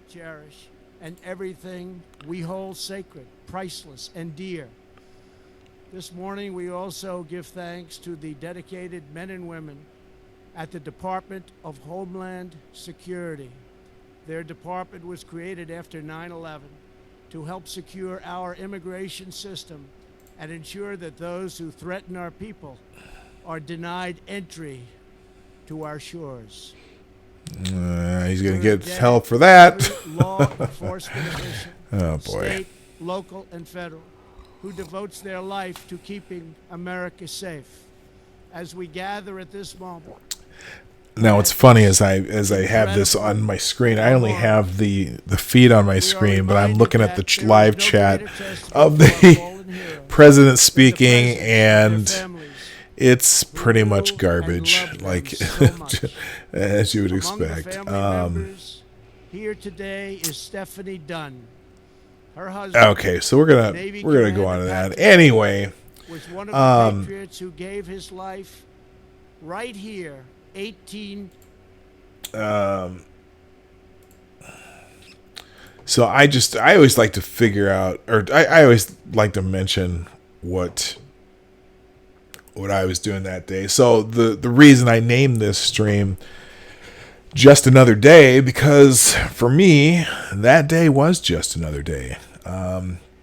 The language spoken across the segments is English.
cherish, and everything we hold sacred, priceless, and dear. This morning, we also give thanks to the dedicated men and women at the Department of Homeland Security. Their department was created after 9/11 to help secure our immigration system and ensure that those who threaten our people are denied entry to our shores. He's going to get hell for that. Law enforcement official, Oh, boy. state, local, and federal, who devotes their life to keeping America safe. As we gather at this moment. Now, what's funny is I have this on my screen. I only have the feed on my screen, but I'm looking at the live chat of the president speaking, and it's pretty much garbage, like as you would expect. Here today is Stephanie Dunn. Her husband. Okay, so we're gonna go on to that anyway. Was one of the patriots who gave his life right here, 18. So I always like to figure out, or I always like to mention what I was doing that day. So the reason I named this stream Just Another Day, because for me, that day was just another day.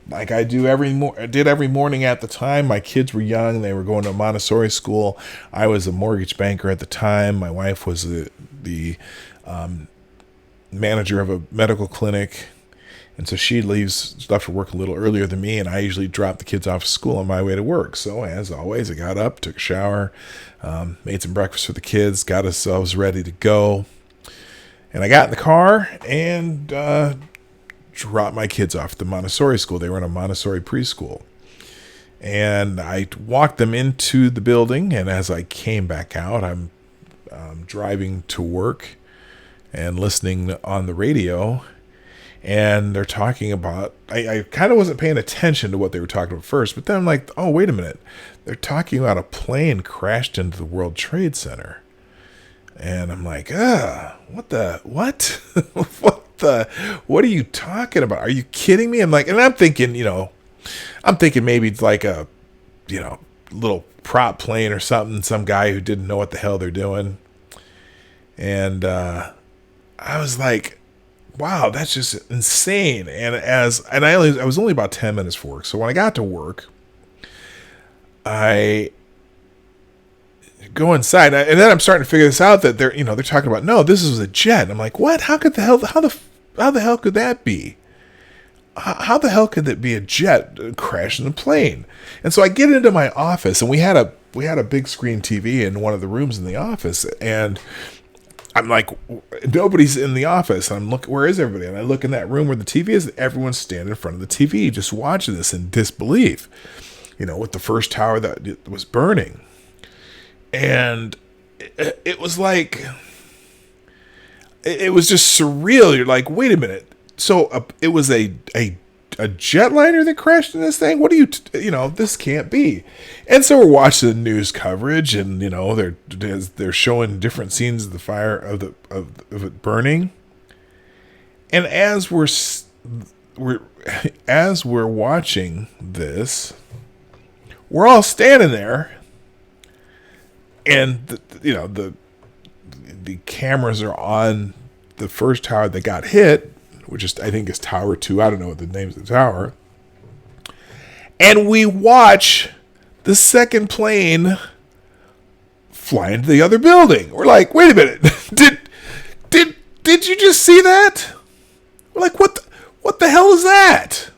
Like I did every morning at the time. My kids were young. They were going to Montessori school. I was a mortgage banker at the time. My wife was the manager of a medical clinic. And so she left for work a little earlier than me, and I usually drop the kids off at school on my way to work. So as always, I got up, took a shower, made some breakfast for the kids, got ourselves ready to go. And I got in the car and dropped my kids off at the Montessori school. They were in a Montessori preschool. And I walked them into the building, and as I came back out, I'm driving to work and listening on the radio, and they're talking about, I kind of wasn't paying attention to what they were talking about first, but then I'm like, oh, wait a minute. They're talking about a plane crashed into the World Trade Center. And I'm like, what? What are you talking about? Are you kidding me? I'm thinking maybe it's like a, little prop plane or something, some guy who didn't know what the hell they're doing. And I was like, wow, that's just insane. And I was only about 10 minutes for work. So when I got to work, I go inside, and then I'm starting to figure this out, that they're talking about, no, this is a jet. I'm like, what? How the hell could that be? How the hell could that be a jet crashing the plane? And so I get into my office, and we had a big screen TV in one of the rooms in the office, and I'm like, nobody's in the office. I'm looking, where is everybody? And I look in that room where the TV is, and everyone's standing in front of the TV, just watching this in disbelief, with the first tower that was burning. And it was like, it was just surreal. You're like, wait a minute. So it was a jetliner that crashed in this thing? What do you, this can't be. And so we're watching the news coverage, and, they're showing different scenes of the fire, of it burning. And as we're watching this, we're all standing there, and the cameras are on the first tower that got hit, which is, I think, is Tower 2. I don't know what the name's of the tower. And we watch the second plane fly into the other building. We're like, wait a minute. Did you just see that? We're like, what the hell is that?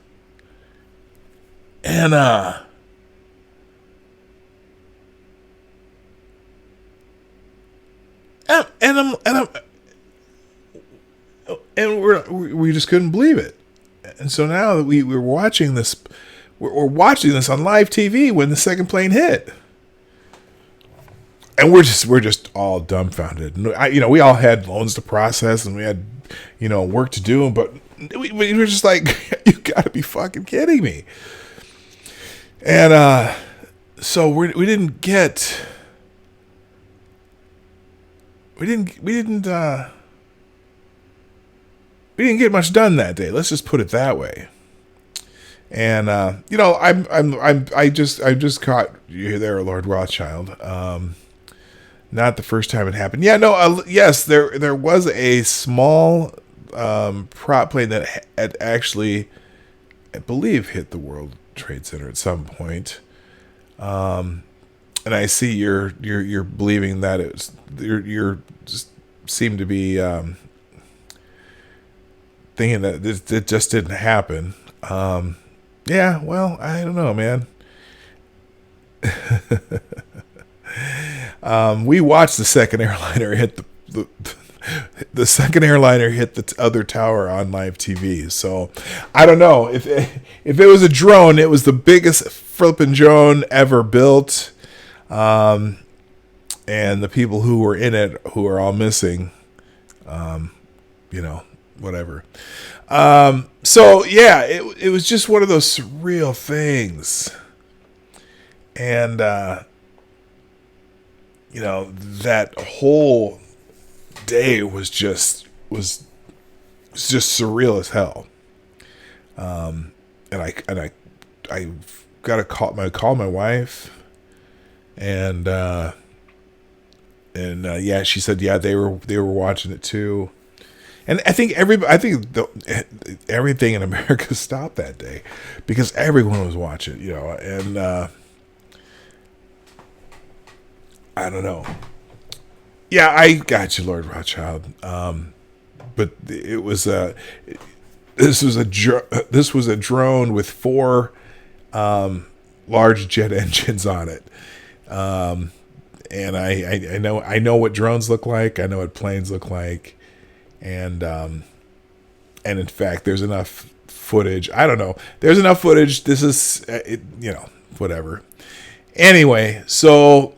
And we just couldn't believe it. And so now that we're watching this, we're watching this on live TV when the second plane hit, and we're just all dumbfounded. And we all had loans to process, and we had work to do, but we were just like, you gotta be fucking kidding me. And so we didn't we didn't get much done that day. Let's just put it that way. And I just caught you there, Lord Rothschild. Not the first time it happened. Yeah, no, yes, there was a small prop plane that had actually, I believe, hit the World Trade Center at some point. And I see you're believing that you're just seem to be thinking that it just didn't happen. Yeah, well, I don't know, man. We watched the second airliner hit the second airliner hit the other tower on live TV. So I don't know if it was a drone. It was the biggest flipping drone ever built, and the people who were in it, who are all missing, whatever. So yeah, it was just one of those surreal things, and that whole day was just surreal as hell. And I got to call my wife, and yeah, she said yeah they were watching it too. And I think everything in America stopped that day because everyone was watching, and I don't know. Yeah, I got you, Lord Rothschild. But it was this was a drone with 4 large jet engines on it. And I know what drones look like. I know what planes look like. And in fact, there's enough footage. I don't know. There's enough footage. This is, whatever. Anyway, so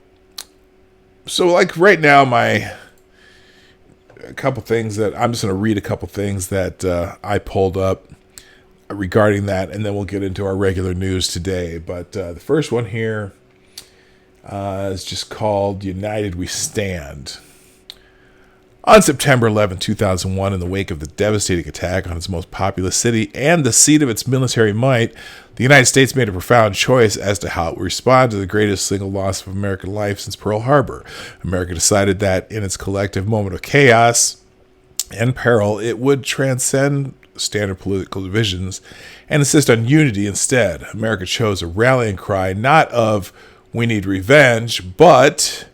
like right now, a couple things that I'm just going to read a couple things that I pulled up regarding that, and then we'll get into our regular news today. But the first one here is just called "United We Stand." On September 11, 2001, in the wake of the devastating attack on its most populous city and the seat of its military might, the United States made a profound choice as to how it would respond to the greatest single loss of American life since Pearl Harbor. America decided that in its collective moment of chaos and peril, it would transcend standard political divisions and insist on unity instead. America chose a rallying cry not of "we need revenge," but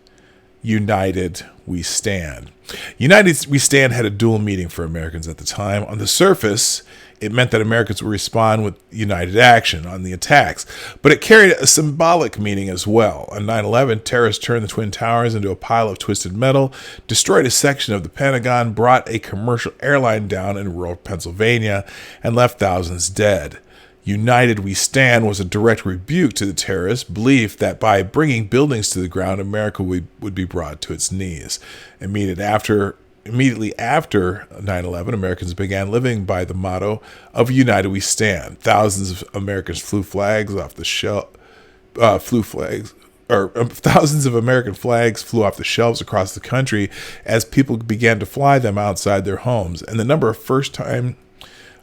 "United We Stand." United We Stand had a dual meaning for Americans at the time. On the surface, it meant that Americans would respond with united action on the attacks, but it carried a symbolic meaning as well. On 9/11, terrorists turned the Twin Towers into a pile of twisted metal, destroyed a section of the Pentagon, brought a commercial airline down in rural Pennsylvania, and left thousands dead. United We Stand was a direct rebuke to the terrorists' belief that by bringing buildings to the ground, America would be brought to its knees. Immediately after 9/11, Americans began living by the motto of "United We Stand." Thousands of Americans thousands of American flags flew off the shelves across the country as people began to fly them outside their homes, and the number of first-time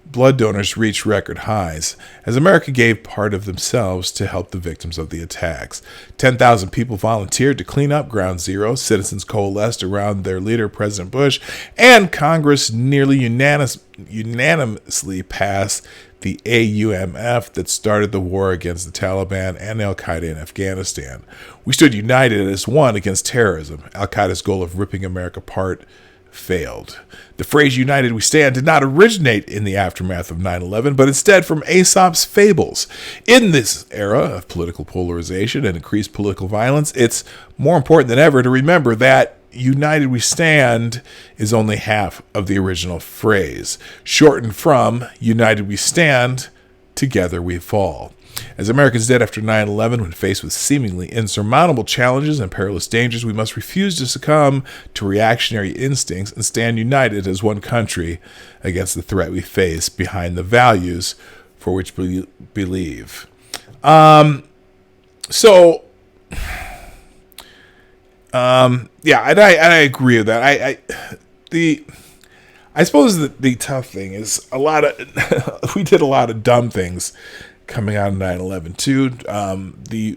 blood donors reached record highs as America gave part of themselves to help the victims of the attacks. 10,000 people volunteered to clean up Ground Zero. Citizens coalesced around their leader, President Bush, and Congress nearly unanimously passed the AUMF that started the war against the Taliban and Al-Qaeda in Afghanistan. We stood united as one against terrorism. Al-Qaeda's goal of ripping America apart failed. The phrase "United We Stand" did not originate in the aftermath of 9/11, but instead from Aesop's fables. In this era of political polarization and increased political violence, it's more important than ever to remember that "United We Stand" is only half of the original phrase, shortened from "United We Stand, Together We Fall." As Americans did after 9/11, when faced with seemingly insurmountable challenges and perilous dangers, we must refuse to succumb to reactionary instincts and stand united as one country against the threat we face behind the values for which we believe. Yeah, and I agree with that. I suppose that the tough thing is we did a lot of dumb things coming out of 9/11 too.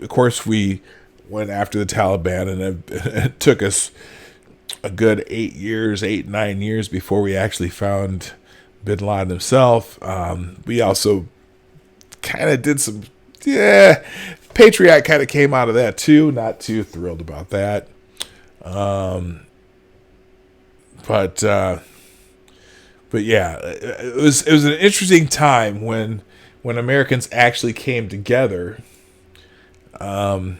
Of course, we went after the Taliban, and it took us a good 9 years before we actually found Bin Laden himself. We also kind of did some, Patriot kind of came out of that too. Not too thrilled about that. But yeah, it was an interesting time when Americans actually came together. And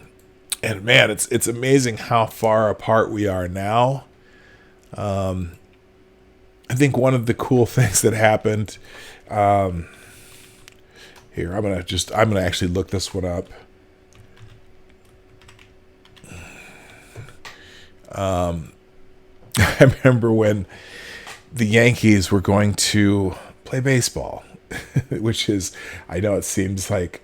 man, it's amazing how far apart we are now. I think one of the cool things that happened. Here, I'm gonna actually look this one up. I remember when the Yankees were going to play baseball, which is, I know it seems like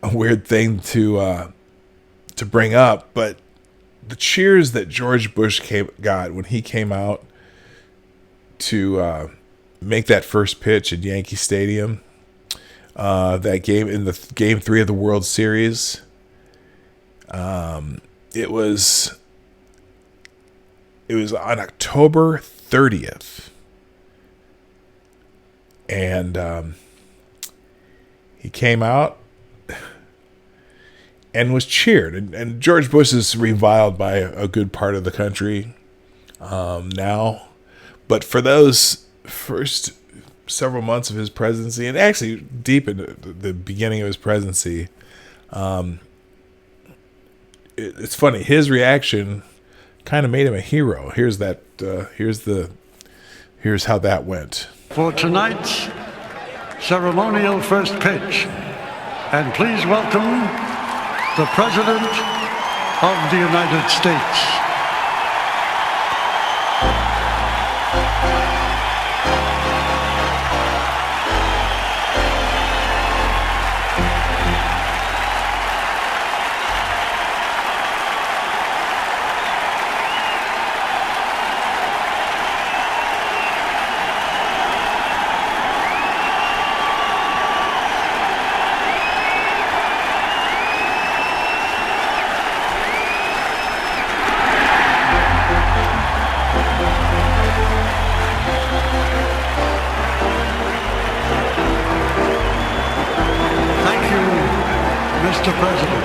a weird thing to bring up, but the cheers that George Bush got when he came out to make that first pitch at Yankee Stadium, that game in the Game 3 of the World Series, it was on October 30th, and he came out and was cheered. And George Bush is reviled by a good part of the country now. But for those first several months of his presidency, and actually deep into the beginning of his presidency, it's funny. His reaction kind of made him a hero. Here's how that went. For tonight's ceremonial first pitch, and please welcome the President of the United States. Mr. President.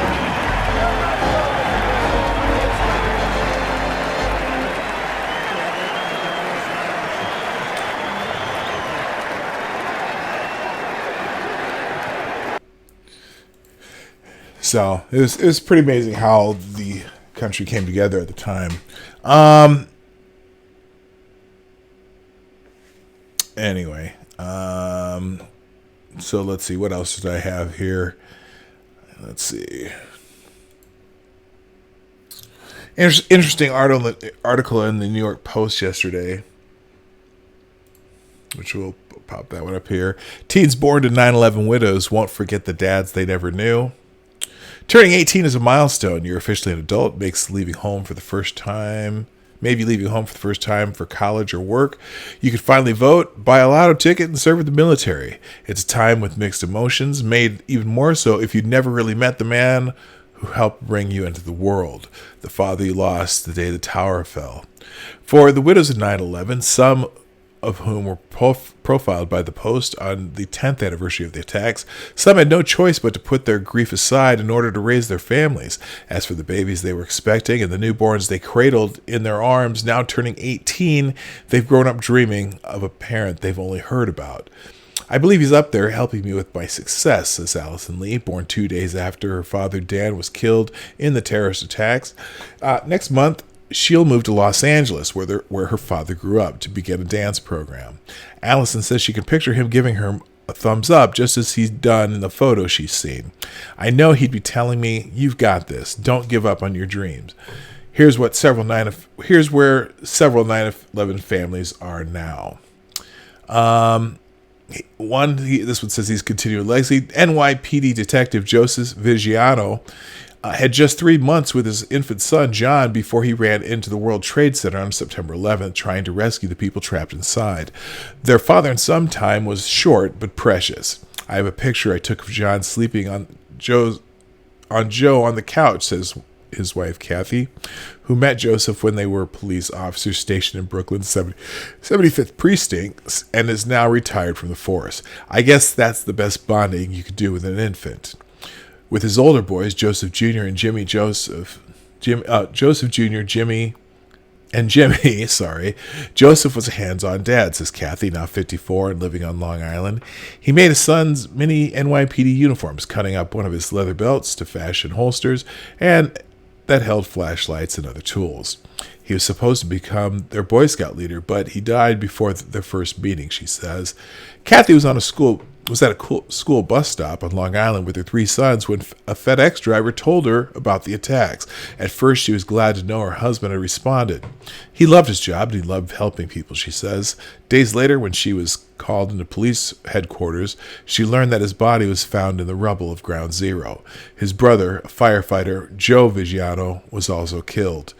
So it was pretty amazing how the country came together at the time. Anyway, so let's see, what else did I have here? Let's see. Interesting article in the New York Post yesterday, which we'll pop that one up here. Teens born to 9/11 widows won't forget the dads they never knew. Turning 18 is a milestone. You're officially an adult. Makes leaving home for the first time. Maybe leaving home for the first time for college or work. You can finally vote, buy a lotto ticket, and serve with the military. It's a time with mixed emotions, made even more so if you'd never really met the man who helped bring you into the world, the father you lost the day the tower fell. For the widows of 9/11, some of whom were profiled by the Post on the 10th anniversary of the attacks, some had no choice but to put their grief aside in order to raise their families. As for the babies they were expecting and the newborns they cradled in their arms, now turning 18, they've grown up dreaming of a parent they've only heard about. I believe he's up there helping me with my success, says Allison Lee, born 2 days after her father Dan was killed in the terrorist attacks. Next month, she'll move to Los Angeles, where her father grew up, to begin a dance program. Allison says she can picture him giving her a thumbs up, just as he's done in the photo she's seen. I know he'd be telling me, "You've got this. Don't give up on your dreams." Here's where several 9/11 families are now. This one says he's continuing legacy. NYPD detective Joseph Vigiano had just 3 months with his infant son, John, before he ran into the World Trade Center on September 11th, trying to rescue the people trapped inside. Their father and son time was short but precious. I have a picture I took of John sleeping on Joe on the couch, says his wife, Kathy, who met Joseph when they were police officers stationed in Brooklyn's 75th Precinct and is now retired from the force. I guess that's the best bonding you could do with an infant. With his older boys, Joseph Jr. and Joseph Jr., Jimmy, Joseph was a hands-on dad, says Kathy, now 54 and living on Long Island. He made his son's mini NYPD uniforms, cutting up one of his leather belts to fashion holsters, and that held flashlights and other tools. He was supposed to become their Boy Scout leader, but he died before their first meeting, she says. Kathy was at a school bus stop on Long Island with her 3 sons when a FedEx driver told her about the attacks. At first, she was glad to know her husband had responded. He loved his job and he loved helping people, she says. Days later, when she was called into police headquarters, she learned that his body was found in the rubble of Ground Zero. His brother, a firefighter, Joe Vigiano, was also killed.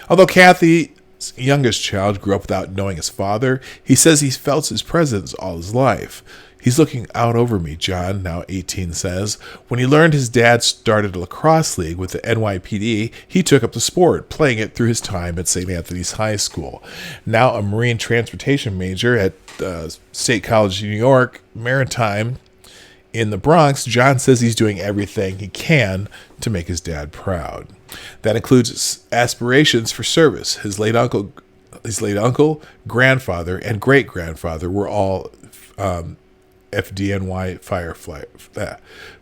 Although Kathy's youngest child grew up without knowing his father, he says he's felt his presence all his life. He's looking out over me, John, now 18, says. When he learned his dad started a lacrosse league with the NYPD, he took up the sport, playing it through his time at St. Anthony's High School. Now a marine transportation major at State College of New York, Maritime, in the Bronx, John says he's doing everything he can to make his dad proud. That includes aspirations for service. His late uncle, grandfather, and great-grandfather were all FDNY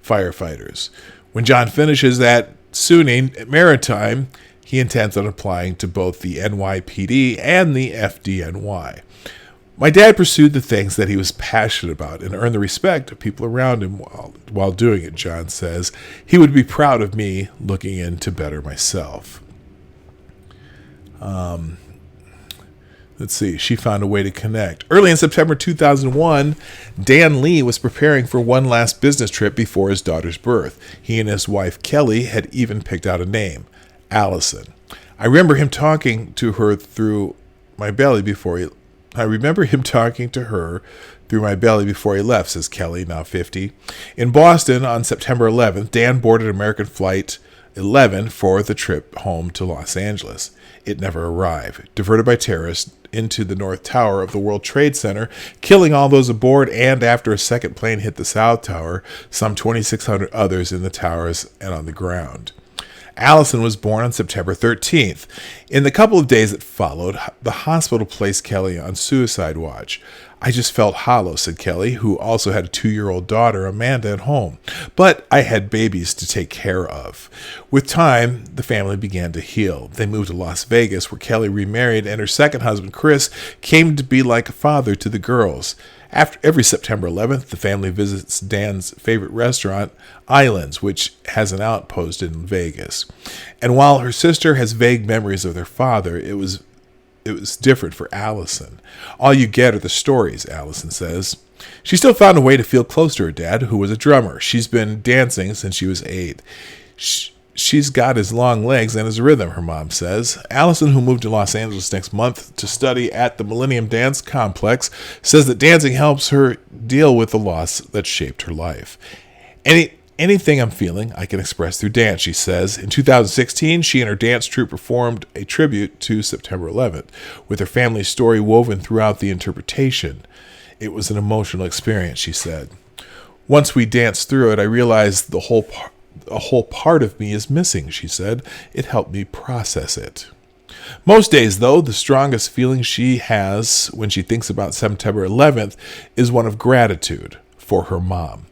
firefighters. When John finishes at SUNY Maritime, he intends on applying to both the NYPD and the FDNY. My dad pursued the things that he was passionate about and earned the respect of people around him while doing it, John says. He would be proud of me looking in to better myself. Let's see. She found a way to connect. Early in September 2001, Dan Lee was preparing for one last business trip before his daughter's birth. He and his wife, Kelly, had even picked out a name, Allison. I remember him talking to her through my belly before he left, says Kelly, now 50. In Boston on September 11th, Dan boarded American Flight 11 for the trip home to Los Angeles. It never arrived. Diverted by terrorists into the North Tower of the World Trade Center, killing all those aboard, and after a second plane hit the South Tower, some 2,600 others in the towers and on the ground. Allison was born on September 13th. In the couple of days that followed, the hospital placed Kelly on suicide watch. I just felt hollow, said Kelly, who also had a 2-year-old daughter, Amanda, at home. But I had babies to take care of. With time, the family began to heal. They moved to Las Vegas, where Kelly remarried, and her second husband, Chris, came to be like a father to the girls. After every September 11th, the family visits Dan's favorite restaurant, Islands, which has an outpost in Vegas. And while her sister has vague memories of their father, it was different for Allison. All you get are the stories, Allison says. She still found a way to feel close to her dad, who was a drummer. She's been dancing since she was 8. She's got his long legs and his rhythm, her mom says. Allison, who moved to Los Angeles next month to study at the Millennium Dance Complex, says that dancing helps her deal with the loss that shaped her life. Anything I'm feeling, I can express through dance, she says. In 2016, she and her dance troupe performed a tribute to September 11th, with her family's story woven throughout the interpretation. It was an emotional experience, she said. Once we danced through it, I realized a whole part of me is missing, she said. It helped me process it. Most days, though, the strongest feeling she has when she thinks about September 11th is one of gratitude for her mom.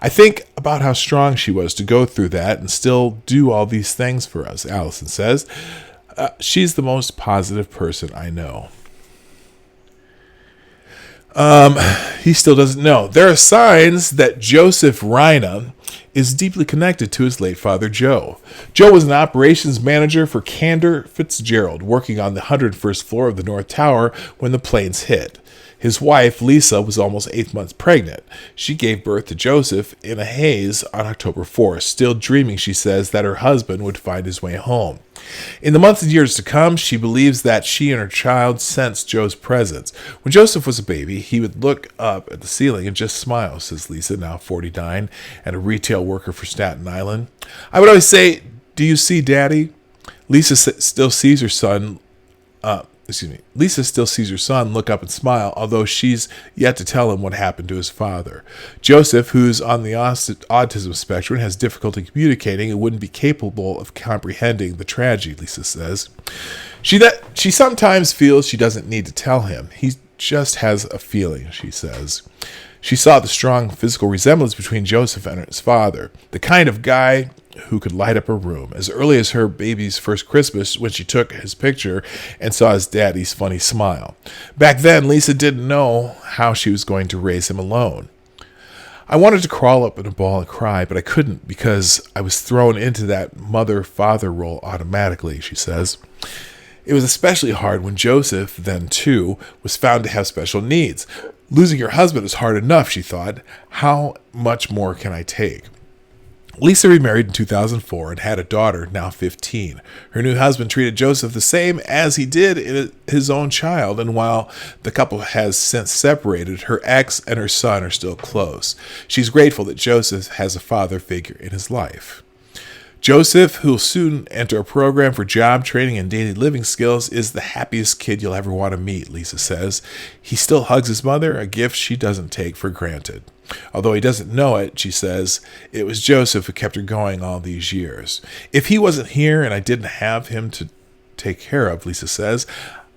I think about how strong she was to go through that and still do all these things for us, Allison says. She's the most positive person I know. He still doesn't know. There are signs that Joseph Reina is deeply connected to his late father, Joe. Joe was an operations manager for Cantor Fitzgerald, working on the 101st floor of the North Tower when the planes hit. His wife, Lisa, was almost 8 months pregnant. She gave birth to Joseph in a haze on October 4th, still dreaming, she says, that her husband would find his way home. In the months and years to come, she believes that she and her child sensed Joe's presence. When Joseph was a baby, he would look up at the ceiling and just smile, says Lisa, now 49, and a retail worker for Staten Island. I would always say, "Do you see Daddy?" Lisa still sees her son Lisa still sees her son look up and smile, although she's yet to tell him what happened to his father. Joseph, who's on the autism spectrum, has difficulty communicating and wouldn't be capable of comprehending the tragedy, Lisa says. She sometimes feels she doesn't need to tell him. He just has a feeling, she says. She saw the strong physical resemblance between Joseph and his father, the kind of guy who could light up a room, as early as her baby's first Christmas when she took his picture and saw his daddy's funny smile. Back then, Lisa didn't know how she was going to raise him alone. I wanted to crawl up in a ball and cry, but I couldn't because I was thrown into that mother-father role automatically, she says. It was especially hard when Joseph, then too, was found to have special needs. Losing your husband is hard enough, she thought. How much more can I take? Lisa remarried in 2004 and had a daughter, now 15. Her new husband treated Joseph the same as he did his own child, and while the couple has since separated, her ex and her son are still close. She's grateful that Joseph has a father figure in his life. Joseph, who will soon enter a program for job training and daily living skills, is the happiest kid you'll ever want to meet, Lisa says. He still hugs his mother, a gift she doesn't take for granted. Although he doesn't know it, she says, it was Joseph who kept her going all these years. If he wasn't here and I didn't have him to take care of, Lisa says,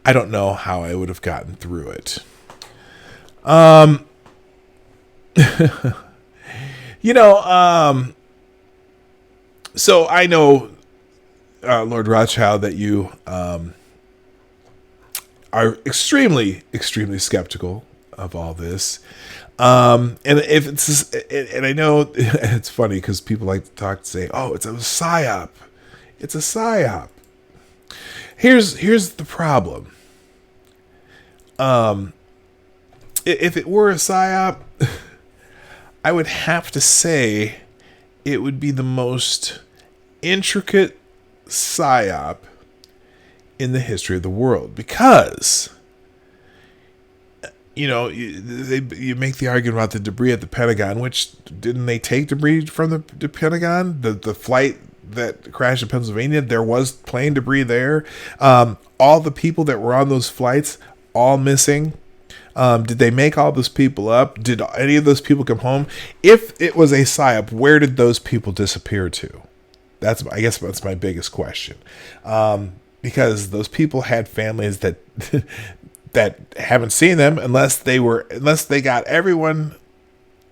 I don't know how I would have gotten through it. So I know, Lord Rothschild, that you are extremely, extremely skeptical of all this. And I know it's funny because people like to talk and say, "Oh, it's a psyop. It's a psyop." Here's the problem. If it were a psyop, I would have to say it would be the most intricate psyop in the history of the world, because you make the argument about the debris at the Pentagon, which didn't they take debris from the Pentagon? The flight that crashed in Pennsylvania, there was plane debris there. All the people that were on those flights, all missing. Did they make all those people up? Did any of those people come home? If it was a psyop, where did those people disappear to? I guess that's my biggest question. Because those people had families that that haven't seen them unless they got everyone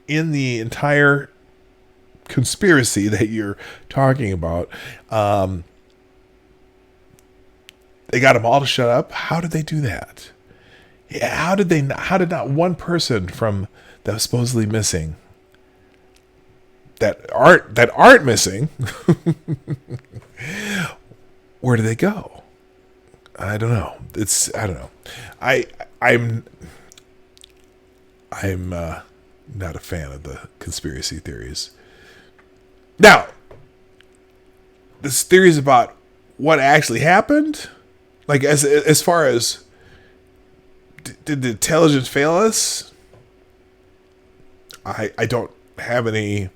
in the entire conspiracy that you're talking about. They got them all to shut up. How did they do that? How did not one person from that was supposedly missing, that aren't missing, where do they go? I don't know. I don't know. I'm not a fan of the conspiracy theories. Now, this theories about what actually happened, like as far as did the intelligence fail us? I don't have any.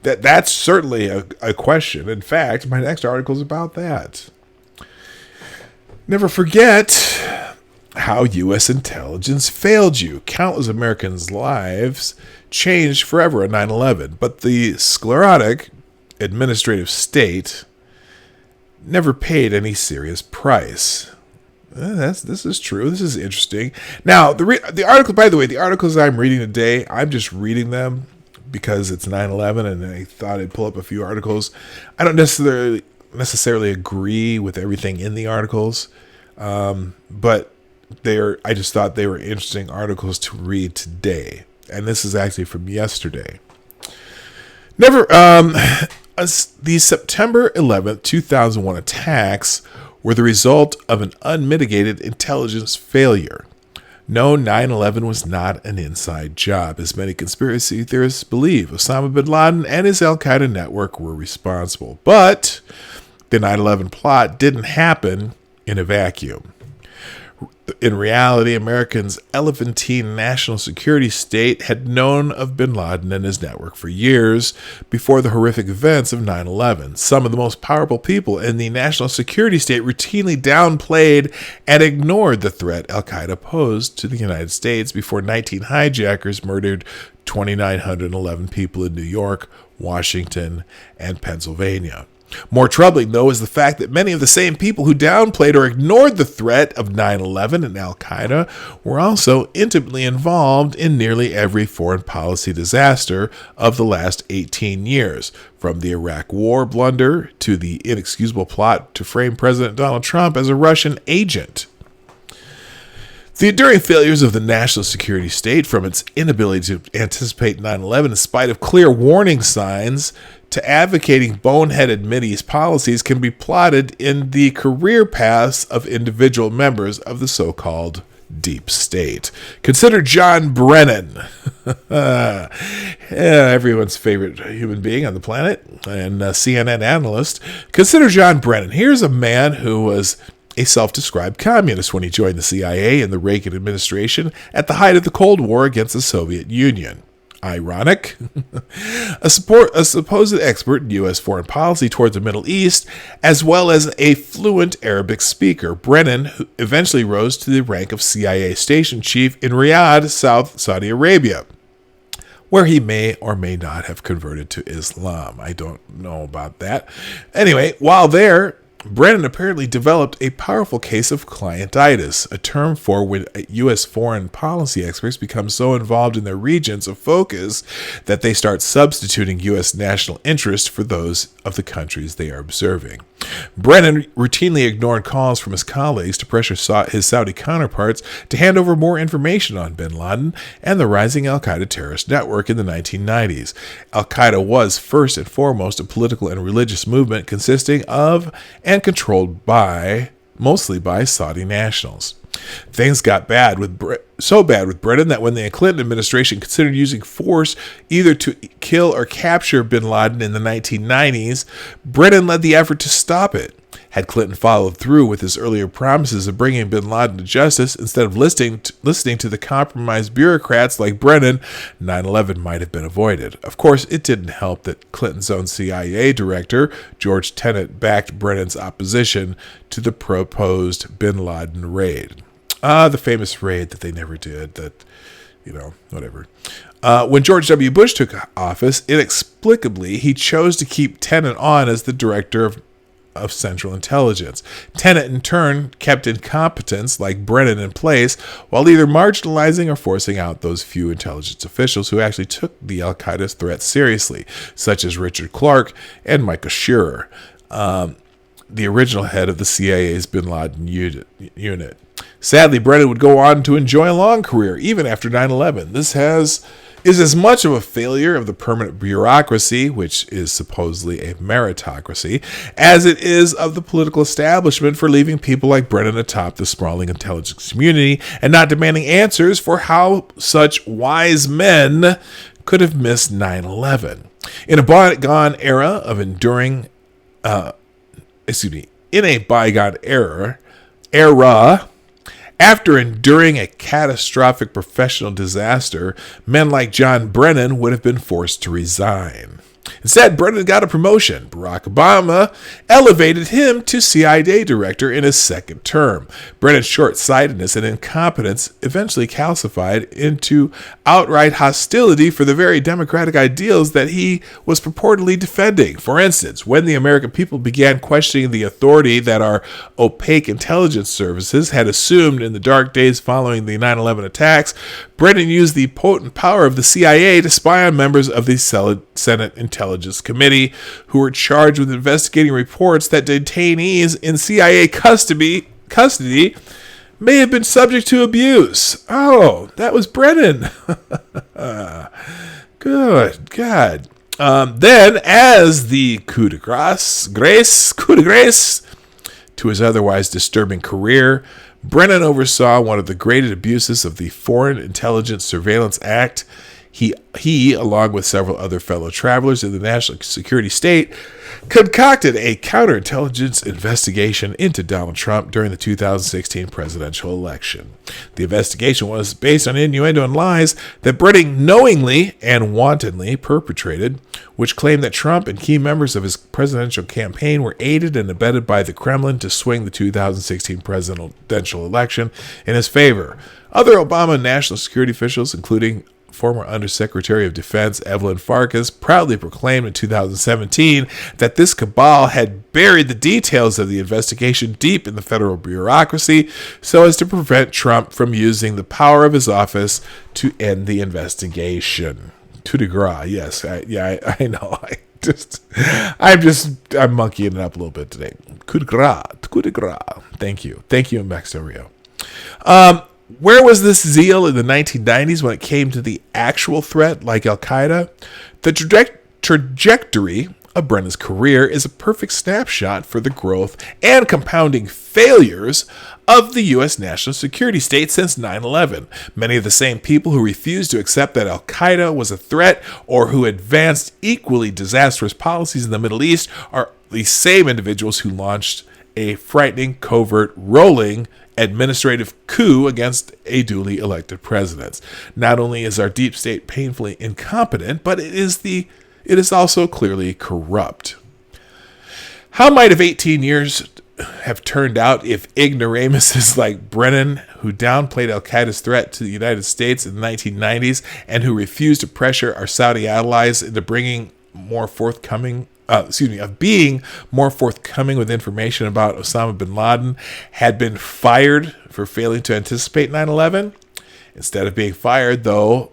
That's certainly a question. In fact, my next article is about that. Never forget how U.S. intelligence failed you. Countless Americans' lives changed forever on 9/11, but the sclerotic administrative state never paid any serious price. This is true. This is interesting. Now, the article, by the way, the articles I'm reading today, I'm just reading them because it's 9/11 and I thought I'd pull up a few articles. I don't necessarily agree with everything in the articles, but I just thought they were interesting articles to read today. And this is actually from yesterday. Never. The September 11th, 2001 attacks were the result of an unmitigated intelligence failure. No, 9/11 was not an inside job, as many conspiracy theorists believe. Osama bin Laden and his al-Qaeda network were responsible. But the 9/11 plot didn't happen in a vacuum. In reality, Americans' elephantine national security state had known of bin Laden and his network for years before the horrific events of 9/11. Some of the most powerful people in the national security state routinely downplayed and ignored the threat al-Qaeda posed to the United States before 19 hijackers murdered 2,911 people in New York, Washington, and Pennsylvania. More troubling, though, is the fact that many of the same people who downplayed or ignored the threat of 9/11 and al-Qaeda were also intimately involved in nearly every foreign policy disaster of the last 18 years, from the Iraq War blunder to the inexcusable plot to frame President Donald Trump as a Russian agent. The enduring failures of the national security state, from its inability to anticipate 9/11 in spite of clear warning signs to advocating boneheaded Mideast policies, can be plotted in the career paths of individual members of the so-called deep state. Consider John Brennan, everyone's favorite human being on the planet, and CNN analyst. Consider John Brennan. Here's a man who was a self-described communist when he joined the CIA in the Reagan administration at the height of the Cold War against the Soviet Union. Ironic? a supposed expert in U.S. foreign policy towards the Middle East, as well as a fluent Arabic speaker, Brennan who eventually rose to the rank of CIA station chief in Riyadh, Saudi Arabia, where he may or may not have converted to Islam. I don't know about that. Anyway, while there, Brennan apparently developed a powerful case of clientitis, a term for when U.S. foreign policy experts become so involved in their regions of focus that they start substituting U.S. national interest for those of the countries they are observing. Brennan routinely ignored calls from his colleagues to pressure his Saudi counterparts to hand over more information on bin Laden and the rising al-Qaeda terrorist network in the 1990s. Al-Qaeda was first and foremost a political and religious movement consisting of and controlled mostly by Saudi nationals. Things got so bad with Brennan that when the Clinton administration considered using force either to kill or capture bin Laden in the 1990s, Brennan led the effort to stop it. Had Clinton followed through with his earlier promises of bringing bin Laden to justice instead of listening to the compromised bureaucrats like Brennan, 9/11 might have been avoided. Of course, it didn't help that Clinton's own CIA director, George Tenet, backed Brennan's opposition to the proposed bin Laden raid. The famous raid that they never did, whatever. When George W. Bush took office, inexplicably, he chose to keep Tenet on as the director of Central Intelligence. Tenet, in turn, kept incompetents like Brennan in place while either marginalizing or forcing out those few intelligence officials who actually took the al-Qaeda threat seriously, such as Richard Clark and Michael Shearer, the original head of the CIA's bin Laden unit. Sadly, Brennan would go on to enjoy a long career, even after 9/11. This is as much of a failure of the permanent bureaucracy, which is supposedly a meritocracy, as it is of the political establishment for leaving people like Brennan atop the sprawling intelligence community and not demanding answers for how such wise men could have missed 9/11. In a bygone era, after enduring a catastrophic professional disaster, men like John Brennan would have been forced to resign. Instead, Brennan got a promotion. Barack Obama elevated him to CIA director in his second term. Brennan's short-sightedness and incompetence eventually calcified into outright hostility for the very democratic ideals that he was purportedly defending. For instance, when the American people began questioning the authority that our opaque intelligence services had assumed in the dark days following the 9/11 attacks, Brennan used the potent power of the CIA to spy on members of the Senate Intelligence Committee who were charged with investigating reports that detainees in CIA custody may have been subject to abuse. Oh, that was Brennan. Good God. Then, as the coup de grace to his otherwise disturbing career, Brennan oversaw one of the greatest abuses of the Foreign Intelligence Surveillance Act. He, along with several other fellow travelers in the national security state, concocted a counterintelligence investigation into Donald Trump during the 2016 presidential election. The investigation was based on innuendo and lies that Brennan knowingly and wantonly perpetrated, which claimed that Trump and key members of his presidential campaign were aided and abetted by the Kremlin to swing the 2016 presidential election in his favor. Other Obama national security officials, including former Undersecretary of Defense Evelyn Farkas, proudly proclaimed in 2017 that this cabal had buried the details of the investigation deep in the federal bureaucracy so as to prevent Trump from using the power of his office to end the investigation. Coup de grace, yes, I know. I'm monkeying it up a little bit today. Coup de grace. Thank you, Max Del Rio. Where was this zeal in the 1990s when it came to the actual threat like Al-Qaeda? The trajectory of Brennan's career is a perfect snapshot for the growth and compounding failures of the U.S. national security state since 9/11. Many of the same people who refused to accept that Al-Qaeda was a threat or who advanced equally disastrous policies in the Middle East are the same individuals who launched a frightening, covert, rolling administrative coup against a duly elected president. Not only is our deep state painfully incompetent, but it is also clearly corrupt. How might have 18 years have turned out if ignoramuses like Brennan, who downplayed Al-Qaeda's threat to the United States in the 1990s and who refused to pressure our Saudi allies into being more forthcoming with information about Osama bin Laden, had been fired for failing to anticipate 9/11? Instead of being fired, though,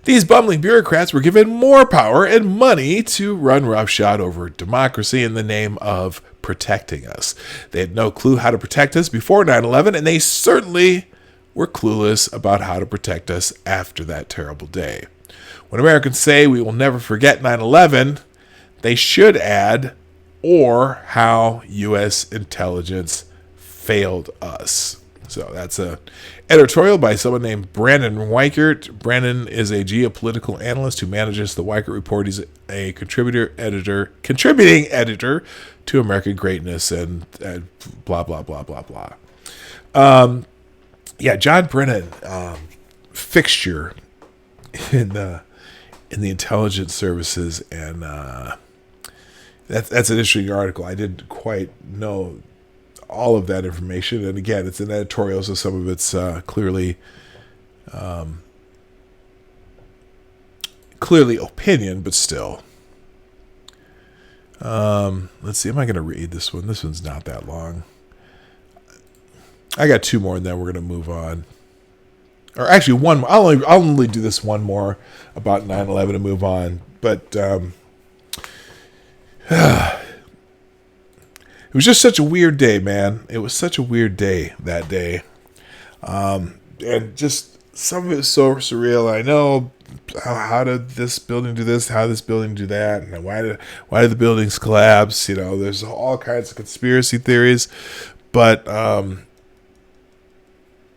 these bumbling bureaucrats were given more power and money to run roughshod over democracy in the name of protecting us. They had no clue how to protect us before 9/11, and they certainly were clueless about how to protect us after that terrible day. When Americans say we will never forget 9/11, they should add, or how U.S. intelligence failed us. So that's a editorial by someone named Brandon Weichert. Brandon is a geopolitical analyst who manages the Weichert Report. He's a contributing editor to American Greatness and blah, blah, blah, blah, blah. John Brennan, fixture in the intelligence services, and that's an interesting article. I didn't quite know all of that information, and again, it's an editorial, so some of it's clearly opinion, but still. Let's see. Am I going to read this one? This one's not that long. I got two more, and then we're going to move on. Or actually, one more. I'll only do this one more about 9/11 and move on. But it was just such a weird day, man. It was such a weird day that day. And just some of it is so surreal. I know how did this building do this? How did this building do that? And why did the buildings collapse? You know, there's all kinds of conspiracy theories. But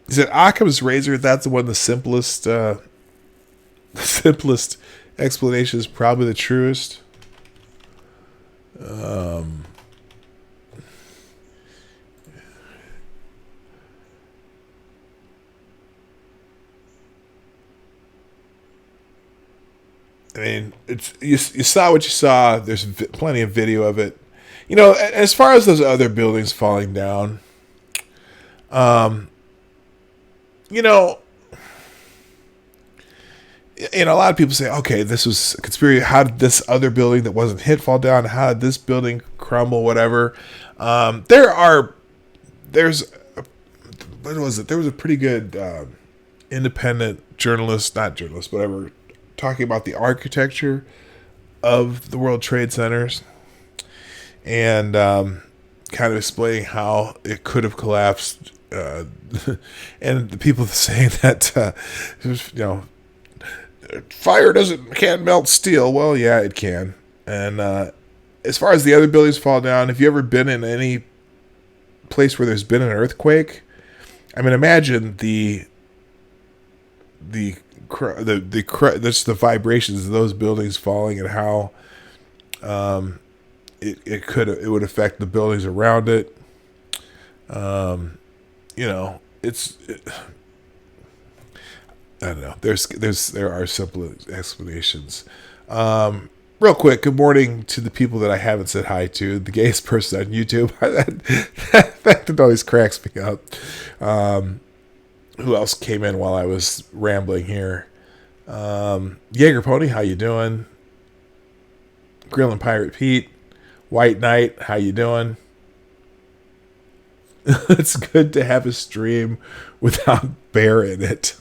is it Occam's razor? That's the one. The simplest explanation is probably the truest. I mean, it's you saw what you saw. There's plenty of video of it. You know, as far as those other buildings falling down, you know, a lot of people say, okay, this was a conspiracy. How did this other building that wasn't hit fall down? How did this building crumble? Whatever. There was a pretty good independent journalist, whatever, talking about the architecture of the World Trade Centers and kind of explaining how it could have collapsed. And the people saying that, it was, fire can't melt steel. Well, yeah, it can. And as far as the other buildings fall down, have you ever been in any place where there's been an earthquake? I mean, imagine the vibrations of those buildings falling and how it would affect the buildings around it. I don't know. There are simple explanations. Real quick, good morning to the people that I haven't said hi to. The gayest person on YouTube. that always cracks me up. Who else came in while I was rambling here? Jaeger Pony, how you doing? Grillin' Pirate Pete, White Knight, how you doing? It's good to have a stream without Bear in it.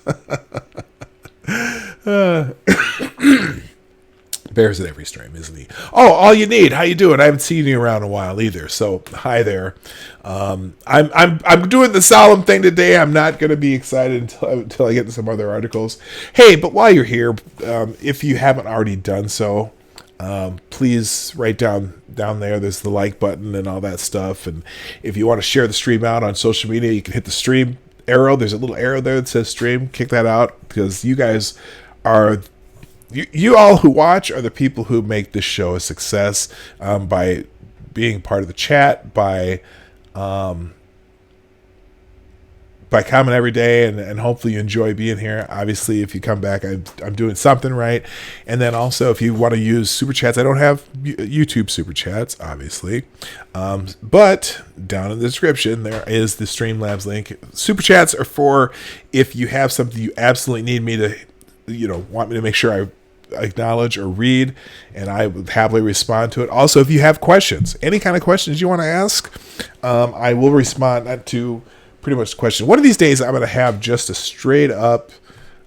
Bear's at every stream, isn't he? Oh, all you need. How you doing? I haven't seen you around in a while either. So hi there. I'm doing the solemn thing today. I'm not going to be excited until I get to some other articles. Hey, but while you're here, if you haven't already done so, please write down there. There's the like button and all that stuff. And if you want to share the stream out on social media, you can hit the stream arrow. There's a little arrow there that says stream. Kick that out because you guys are. You all who watch are the people who make this show a success by being part of the chat, by coming every day, and hopefully you enjoy being here. Obviously, if you come back, I'm doing something right. And then also, if you want to use super chats, I don't have YouTube super chats, obviously, but down in the description there is the Streamlabs link. Super chats are for if you have something you absolutely need me to. Want me to make sure I acknowledge or read, and I would happily respond to it. Also, if you have questions, any kind of questions you want to ask, I will respond to pretty much the question. One of these days, I'm going to have just a straight up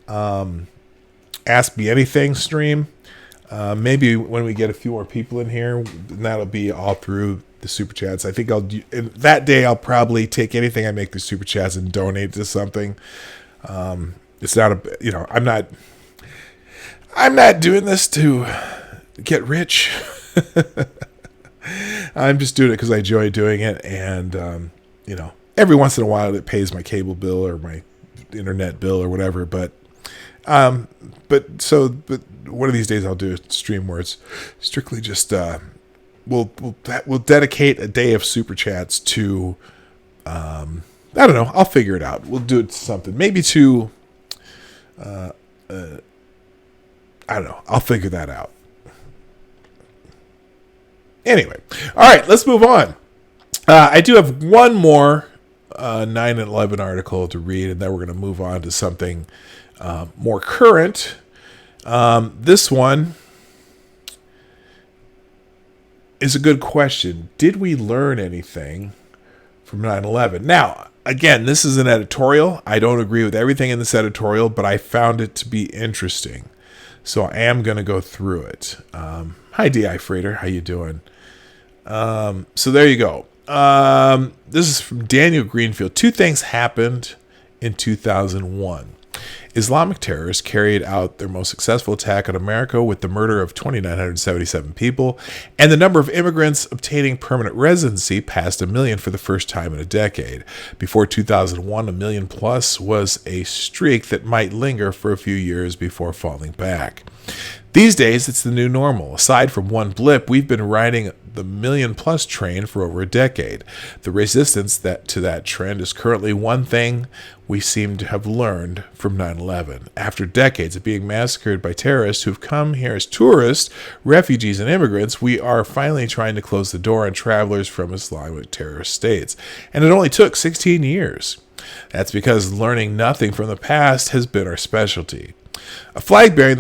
Ask Me Anything stream. Maybe when we get a few more people in here, and that'll be all through the super chats. I think that day I'll probably take anything I make through super chats and donate to something. It's not I'm not doing this to get rich. I'm just doing it because I enjoy doing it. And, every once in a while it pays my cable bill or my internet bill or whatever. But one of these days I'll do a stream where it's strictly just, we'll dedicate a day of super chats to, I don't know. I'll figure it out. We'll do it to something. Maybe to, I don't know. I'll figure that out. Anyway. All right. Let's move on. I do have one more 9 and 11 article to read, and then we're going to move on to something more current. This one is a good question. Did we learn anything from 9/11? Now, again, this is an editorial. I don't agree with everything in this editorial, but I found it to be interesting. So I am going to go through it. Hi, D.I. Freighter. How you doing? So there you go. This is from Daniel Greenfield. 2 things happened in 2001. Islamic terrorists carried out their most successful attack on America with the murder of 2,977 people, and the number of immigrants obtaining permanent residency passed 1 million for the first time in a decade. Before 2001, 1 million plus was a streak that might linger for a few years before falling back. These days, it's the new normal. Aside from one blip, we've been riding the 1 million plus train for over a decade. The resistance to that trend is currently one thing we seem to have learned from 9/11. After decades of being massacred by terrorists who've come here as tourists, refugees, and immigrants, we are finally trying to close the door on travelers from Islamic terrorist states. And it only took 16 years. That's because learning nothing from the past has been our specialty. A flag bearing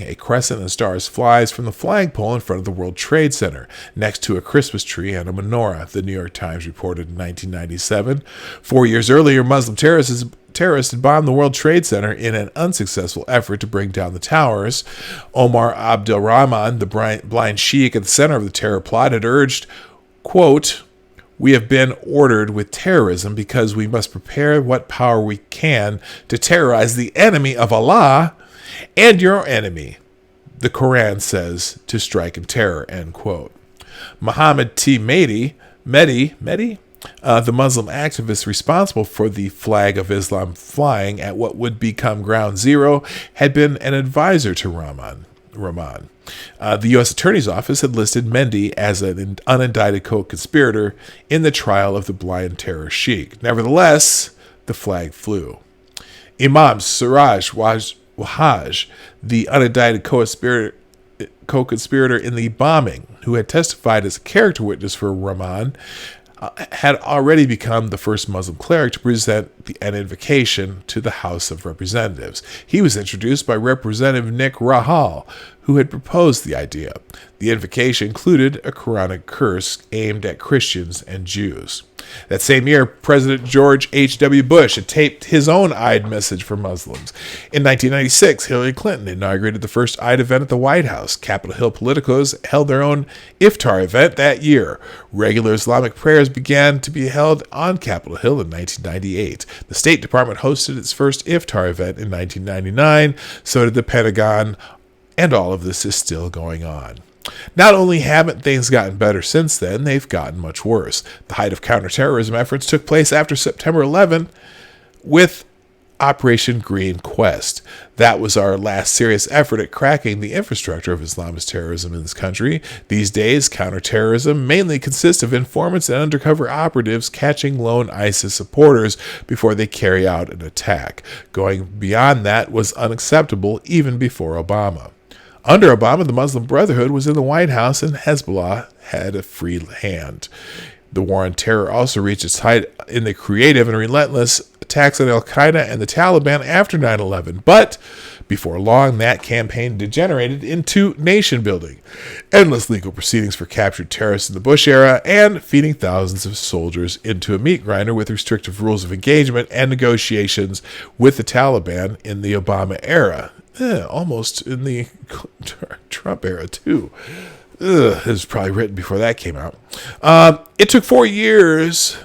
a crescent and stars flies from the flagpole in front of the World Trade Center, next to a Christmas tree and a menorah, the New York Times reported in 1997. 4 years earlier, Muslim terrorists had bombed the World Trade Center in an unsuccessful effort to bring down the towers. Omar Abdelrahman, the blind sheik at the center of the terror plot, had urged, quote, We have been ordered with terrorism because we must prepare what power we can to terrorize the enemy of Allah and your enemy. The Quran says to strike in terror, end quote. Muhammad T. Mehdi, the Muslim activist responsible for the flag of Islam flying at what would become Ground Zero, had been an advisor to Rahman. The U.S. Attorney's Office had listed Mehdi as an unindicted co-conspirator in the trial of the blind terror sheikh. Nevertheless, the flag flew. Imam Suraj Wahaj, the unindicted co-conspirator in the bombing, who had testified as a character witness for Rahman, had already become the first Muslim cleric to present an invocation to the House of Representatives. He was introduced by Representative Nick Rahal, who had proposed the idea. The invocation included a Quranic curse aimed at Christians and Jews. That same year, President George H.W. Bush had taped his own Eid message for Muslims. In 1996, Hillary Clinton inaugurated the first Eid event at the White House. Capitol Hill politicos held their own iftar event that year. Regular Islamic prayers began to be held on Capitol Hill in 1998. The State Department hosted its first iftar event in 1999. So did the Pentagon, and all of this is still going on. Not only haven't things gotten better since then, they've gotten much worse. The height of counterterrorism efforts took place after September 11 with Operation Green Quest. That was our last serious effort at cracking the infrastructure of Islamist terrorism in this country. These days, counterterrorism mainly consists of informants and undercover operatives catching lone ISIS supporters before they carry out an attack. Going beyond that was unacceptable even before Obama. Under Obama, the Muslim Brotherhood was in the White House and Hezbollah had a free hand. The war on terror also reached its height in the creative and relentless attacks on al-Qaeda and the Taliban after 9/11. But before long, that campaign degenerated into nation building, endless legal proceedings for captured terrorists in the Bush era, and feeding thousands of soldiers into a meat grinder with restrictive rules of engagement and negotiations with the Taliban in the Obama era. Almost in the Trump era, too. It was probably written before that came out. It took 4 years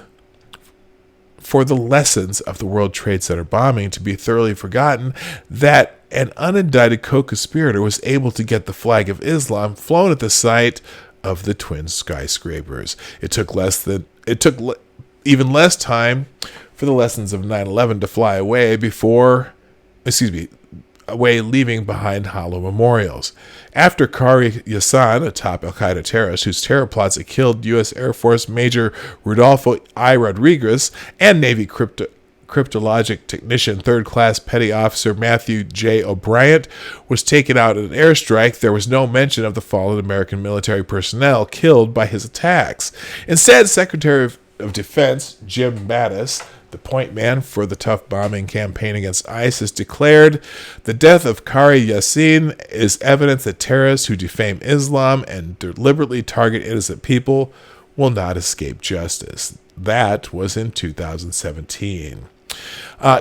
for the lessons of the World Trade Center bombing to be thoroughly forgotten that an unindicted co-conspirator was able to get the flag of Islam flown at the site of the twin skyscrapers. It took even less time for the lessons of 9/11 to fly away leaving behind hollow memorials. After Qari Yassin, a top al-Qaeda terrorist whose terror plots had killed U.S. Air Force Major Rodolfo I. Rodriguez and Navy cryptologic technician, third-class petty officer Matthew J. O'Brien, was taken out in an airstrike, there was no mention of the fallen American military personnel killed by his attacks. Instead, Secretary of Defense Jim Mattis, the point man for the tough bombing campaign against ISIS, declared, "The death of Qari Yassin is evidence that terrorists who defame Islam and deliberately target innocent people will not escape justice." That was in 2017.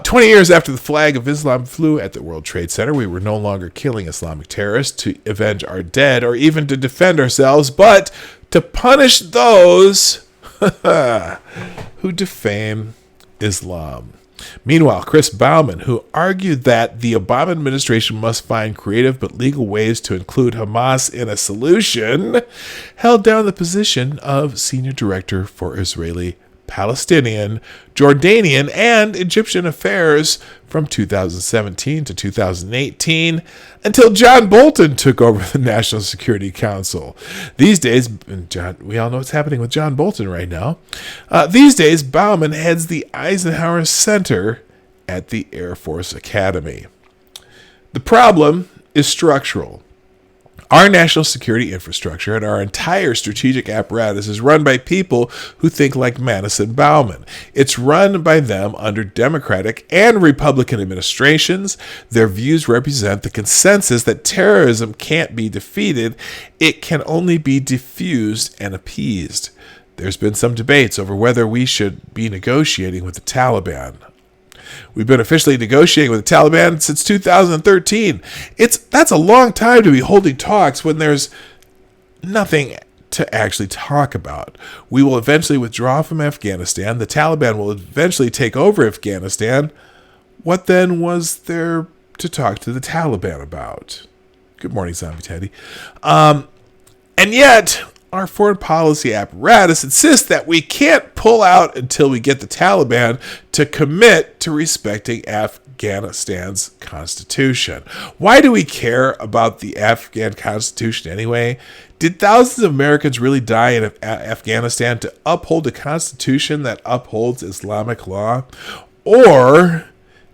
20 years after the flag of Islam flew at the World Trade Center, we were no longer killing Islamic terrorists to avenge our dead or even to defend ourselves, but to punish those who defame Islam. Meanwhile, Chris Baumann, who argued that the Obama administration must find creative but legal ways to include Hamas in a solution, held down the position of Senior Director for Israeli, Palestinian, Jordanian, and Egyptian affairs from 2017 to 2018 until John Bolton took over the National Security Council. These days, we all know what's happening with John Bolton right now. These days, Baumann heads the Eisenhower Center at the Air Force Academy. The problem is structural. Our national security infrastructure and our entire strategic apparatus is run by people who think like Mattis and Baumann. It's run by them under Democratic and Republican administrations. Their views represent the consensus that terrorism can't be defeated. It can only be diffused and appeased. There's been some debates over whether we should be negotiating with the Taliban. We've been officially negotiating with the Taliban since 2013. That's a long time to be holding talks when there's nothing to actually talk about. We will eventually withdraw from Afghanistan. The Taliban will eventually take over Afghanistan. What then was there to talk to the Taliban about? Good morning, Zombie Teddy. And yet, our foreign policy apparatus insists that we can't pull out until we get the Taliban to commit to respecting Afghanistan's constitution. Why do we care about the Afghan constitution anyway? Did thousands of Americans really die in Afghanistan to uphold a constitution that upholds Islamic law? Or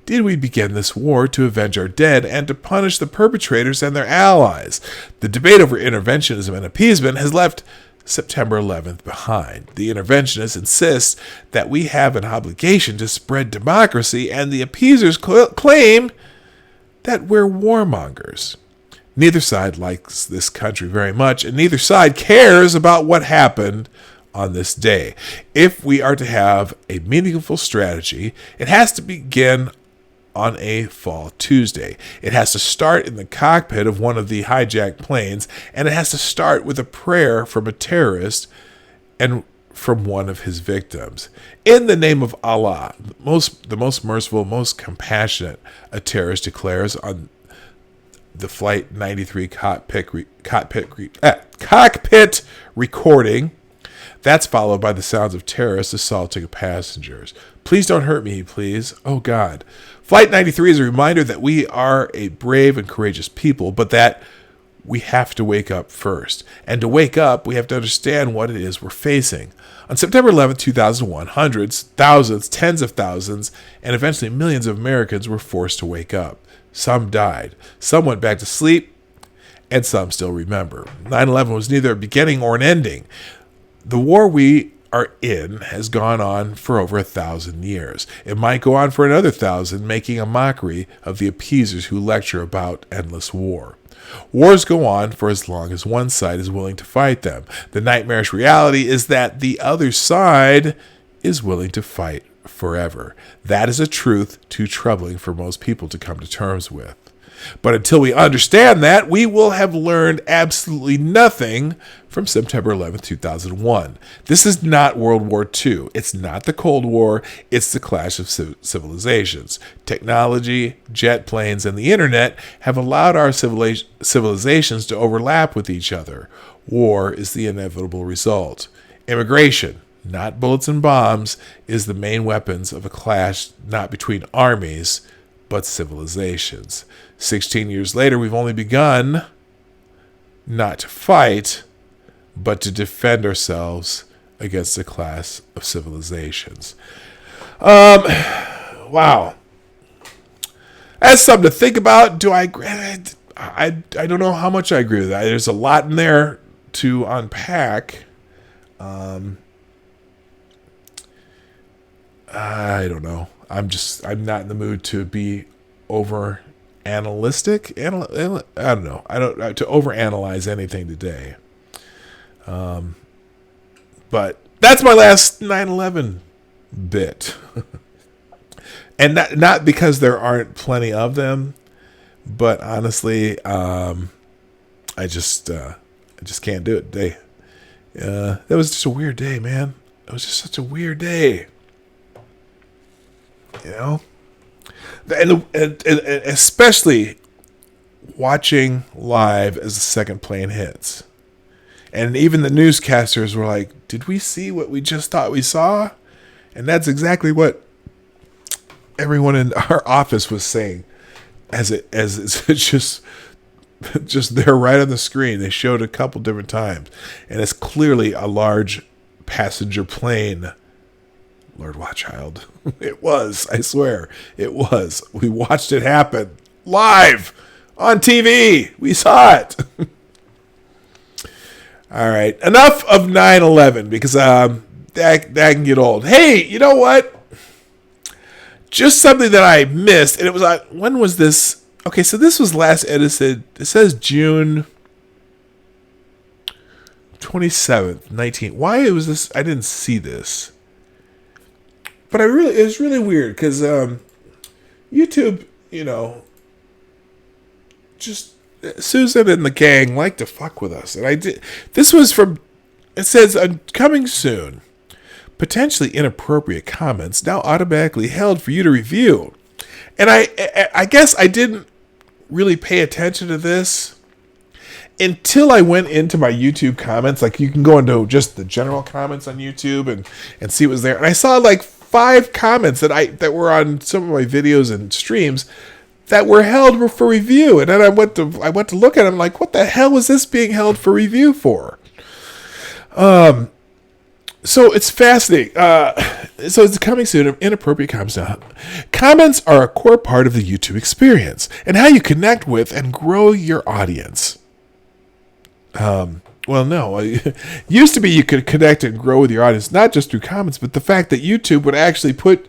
did we begin this war to avenge our dead and to punish the perpetrators and their allies? The debate over interventionism and appeasement has left September 11th behind. The interventionists insist that we have an obligation to spread democracy, and the appeasers claim that we're warmongers. Neither side likes this country very much, and neither side cares about what happened on this day. If we are to have a meaningful strategy, it has to begin on a fall Tuesday. It has to start in the cockpit of one of the hijacked planes, and it has to start with a prayer from a terrorist and from one of his victims. In the name of Allah, the most merciful, most compassionate, a terrorist declares on the Flight 93 cockpit recording. That's followed by the sounds of terrorists assaulting passengers. Please don't hurt me, please. Oh, God. Flight 93 is a reminder that we are a brave and courageous people, but that we have to wake up first. And to wake up, we have to understand what it is we're facing. On September 11, 2001, hundreds, thousands, tens of thousands, and eventually millions of Americans were forced to wake up. Some died. Some went back to sleep, and some still remember. 9/11 was neither a beginning or an ending. The war we are in has gone on for over 1,000 years. It might go on for another 1,000, making a mockery of the appeasers who lecture about endless war. Wars go on for as long as one side is willing to fight them. The nightmarish reality is that the other side is willing to fight forever. That is a truth too troubling for most people to come to terms with. But until we understand that, we will have learned absolutely nothing from September 11, 2001. This is not World War II. It's not the Cold War. It's the clash of civilizations. Technology, jet planes, and the internet have allowed our civilizations to overlap with each other. War is the inevitable result. Immigration, not bullets and bombs, is the main weapons of a clash not between armies, but civilizations. 16 years later, we've only begun not to fight, but to defend ourselves against a class of civilizations. Wow. That's something to think about. I don't know how much I agree with that. There's a lot in there to unpack. I don't know. I'm not in the mood to be over analytic. I don't know. To overanalyze anything today. But that's my last 9/11 bit. And not because there aren't plenty of them, but honestly, I just can't do it today. That was just a weird day, man. It was just such a weird day. You know? And especially watching live as the second plane hits. And even the newscasters were like, did we see what we just thought we saw? And that's exactly what everyone in our office was saying as it's just there right on the screen. They showed a couple different times. And it's clearly a large passenger plane. Lord Watchild. It was, I swear. It was. We watched it happen live on TV. We saw it. All right. Enough of 9/11 because that can get old. Hey, you know what? Just something that I missed. And it was when was this? Okay, so this was last edited. It says June 27th, 19. Why was this? I didn't see this. But it was really weird because YouTube, just Susan and the gang like to fuck with us, and I did. This was from it says, coming soon, potentially inappropriate comments now automatically held for you to review. And I guess I didn't really pay attention to this until I went into my YouTube comments. Like, you can go into just the general comments on YouTube and see what was there. And I saw like 5 comments that were on some of my videos and streams that were held for review. And then I went to look at them like, what the hell was this being held for review for? So it's fascinating. So it's coming soon. Inappropriate comments now. Comments are a core part of the YouTube experience and how you connect with and grow your audience. Well, no. Used to be you could connect and grow with your audience, not just through comments, but the fact that YouTube would actually put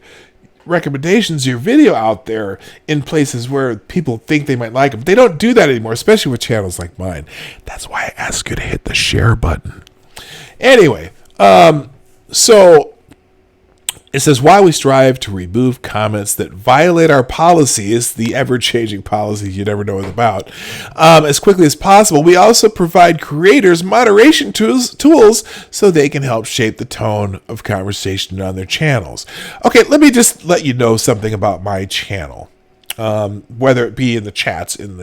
recommendations of your video out there in places where people think they might like them. They don't do that anymore, especially with channels like mine. That's why I ask you to hit the share button. Anyway, so it says, while we strive to remove comments that violate our policies, the ever-changing policies you never know about, as quickly as possible, we also provide creators moderation tools so they can help shape the tone of conversation on their channels. Okay, let me just let you know something about my channel, whether it be in the chats, on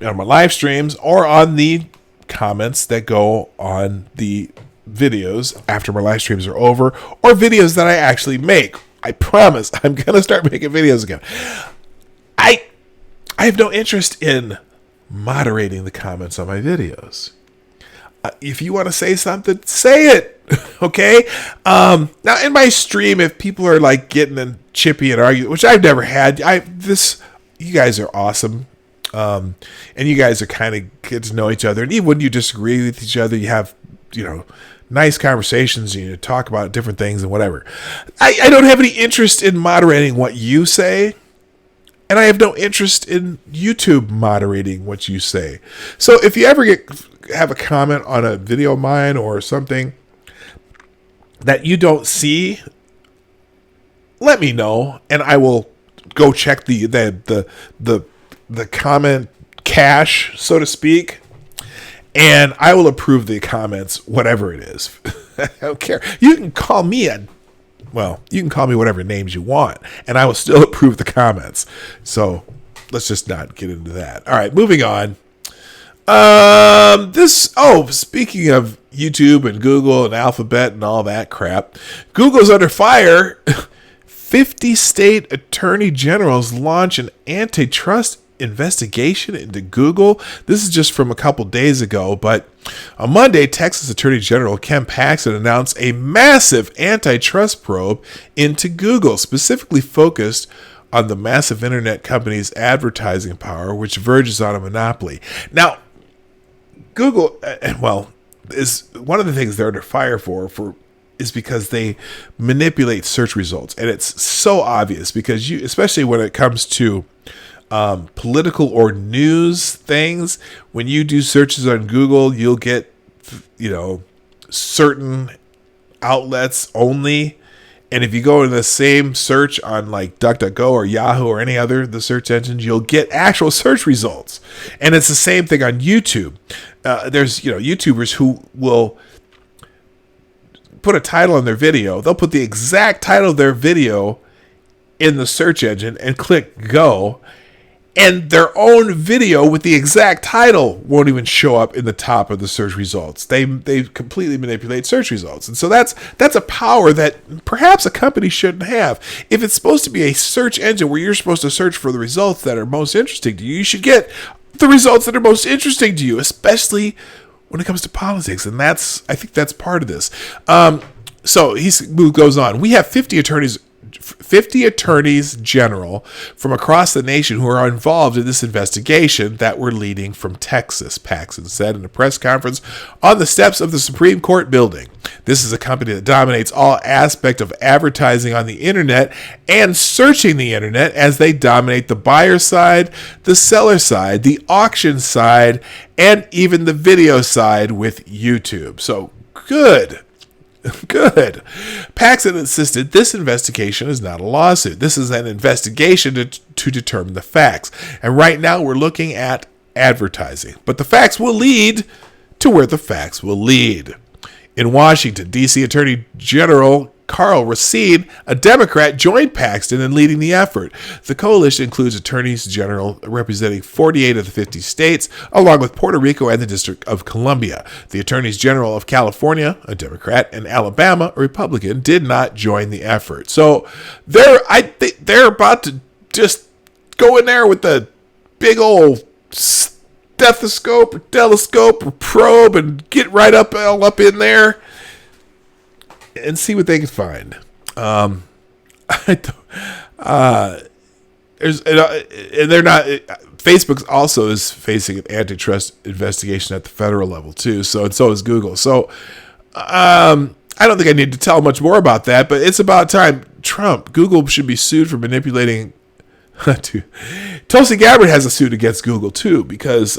my live streams, or on the comments that go on the videos after my live streams are over, or videos that I actually make. I promise I'm gonna start making videos again. I have no interest in moderating the comments on my videos. If you want to say something, say it. Okay. Now in my stream, if people are like getting in chippy and arguing, which I've never had, you guys are awesome. And you guys are kind of get to know each other, and even when you disagree with each other, you have, nice conversations, and you talk about different things and whatever. I don't have any interest in moderating what you say, and I have no interest in YouTube moderating what you say. So if you ever have a comment on a video of mine or something that you don't see, let me know, and I will go check the comment cache, so to speak, and I will approve the comments, whatever it is. I don't care. You can call me whatever names you want, and I will still approve the comments. So let's just not get into that. All right, moving on. Speaking of YouTube and Google and Alphabet and all that crap, Google's under fire. 50 state attorney generals launch an antitrust investigation into Google. This is just from a couple days ago, but on Monday, Texas Attorney General Ken Paxton announced a massive antitrust probe into Google, specifically focused on the massive internet company's advertising power, which verges on a monopoly. Now, Google, is one of the things they're under fire for is because they manipulate search results, and it's so obvious because especially when it comes to political or news things, when you do searches on Google, you'll get, certain outlets only. And if you go in the same search on like DuckDuckGo or Yahoo or any other the search engines, you'll get actual search results. And it's the same thing on YouTube. There's, YouTubers who will put a title on their video. They'll put the exact title of their video in the search engine and click go, and their own video with the exact title won't even show up in the top of the search results. They completely manipulate search results. And so that's a power that perhaps a company shouldn't have. If it's supposed to be a search engine where you're supposed to search for the results that are most interesting to you, you should get the results that are most interesting to you, especially when it comes to politics. And I think that's part of this. So he goes on. We have 50 attorneys general from across the nation who are involved in this investigation that we're leading from Texas, Paxton said in a press conference on the steps of the Supreme Court building. This is a company that dominates all aspects of advertising on the internet and searching the internet, as they dominate the buyer side, the seller side, the auction side, and even the video side with YouTube. So good. Paxton insisted this investigation is not a lawsuit. This is an investigation to determine the facts. And right now we're looking at advertising. But the facts will lead to where the facts will lead. In Washington, D.C. Attorney General Karl Racine, a Democrat, joined Paxton in leading the effort. The coalition includes attorneys general representing 48 of the 50 states, along with Puerto Rico and the District of Columbia. The attorneys general of California, a Democrat, and Alabama, a Republican, did not join the effort. So they're about to just go in there with the big old stethoscope or telescope or probe and get right up in there and see what they can find. And they're not. Facebook also is facing an antitrust investigation at the federal level too. So is Google. So I don't think I need to tell much more about that. But it's about time. Google should be sued for manipulating. Tulsi Gabbard has a suit against Google too because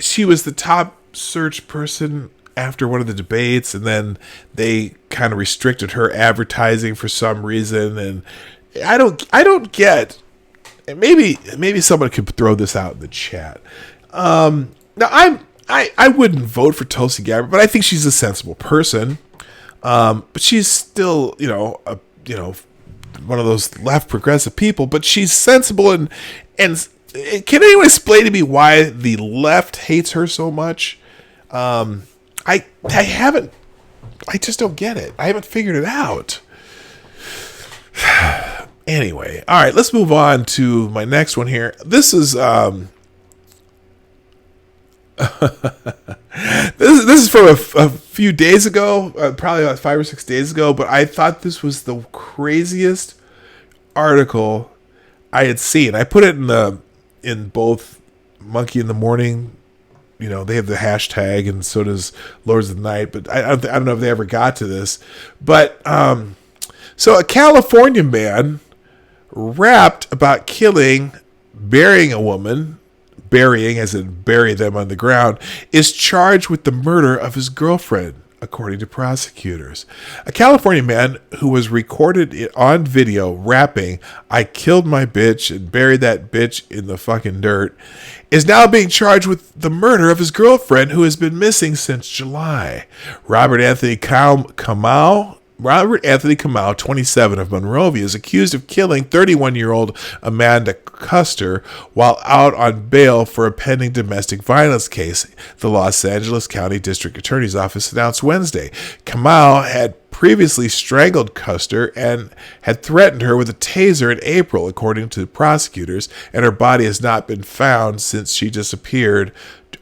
she was the top search person after one of the debates, and then they kind of restricted her advertising for some reason, and I don't get. Maybe someone could throw this out in the chat. Now I wouldn't vote for Tulsi Gabbard, but I think she's a sensible person. But she's still one of those left progressive people, but she's sensible and can anyone explain to me why the left hates her so much? I just don't get it. I haven't figured it out. Anyway, all right, let's move on to my next one here. This is this is from a few days ago, probably about 5 or 6 days ago, but I thought this was the craziest article I had seen. I put it in both Monkey in the Morning. They have the hashtag, and so does Lords of the Night, but I don't know if they ever got to this. But so a California man rapped about burying a woman, burying as in bury them on the ground, is charged with the murder of his girlfriend, according to prosecutors. A California man who was recorded on video rapping, "I killed my bitch and buried that bitch in the fucking dirt," is now being charged with the murder of his girlfriend, who has been missing since July. Robert Anthony Kamau, 27, of Monrovia, is accused of killing 31-year-old Amanda Custer while out on bail for a pending domestic violence case, the Los Angeles County District Attorney's Office announced Wednesday. Kamau had previously strangled Custer and had threatened her with a taser in April, according to prosecutors, and her body has not been found since she disappeared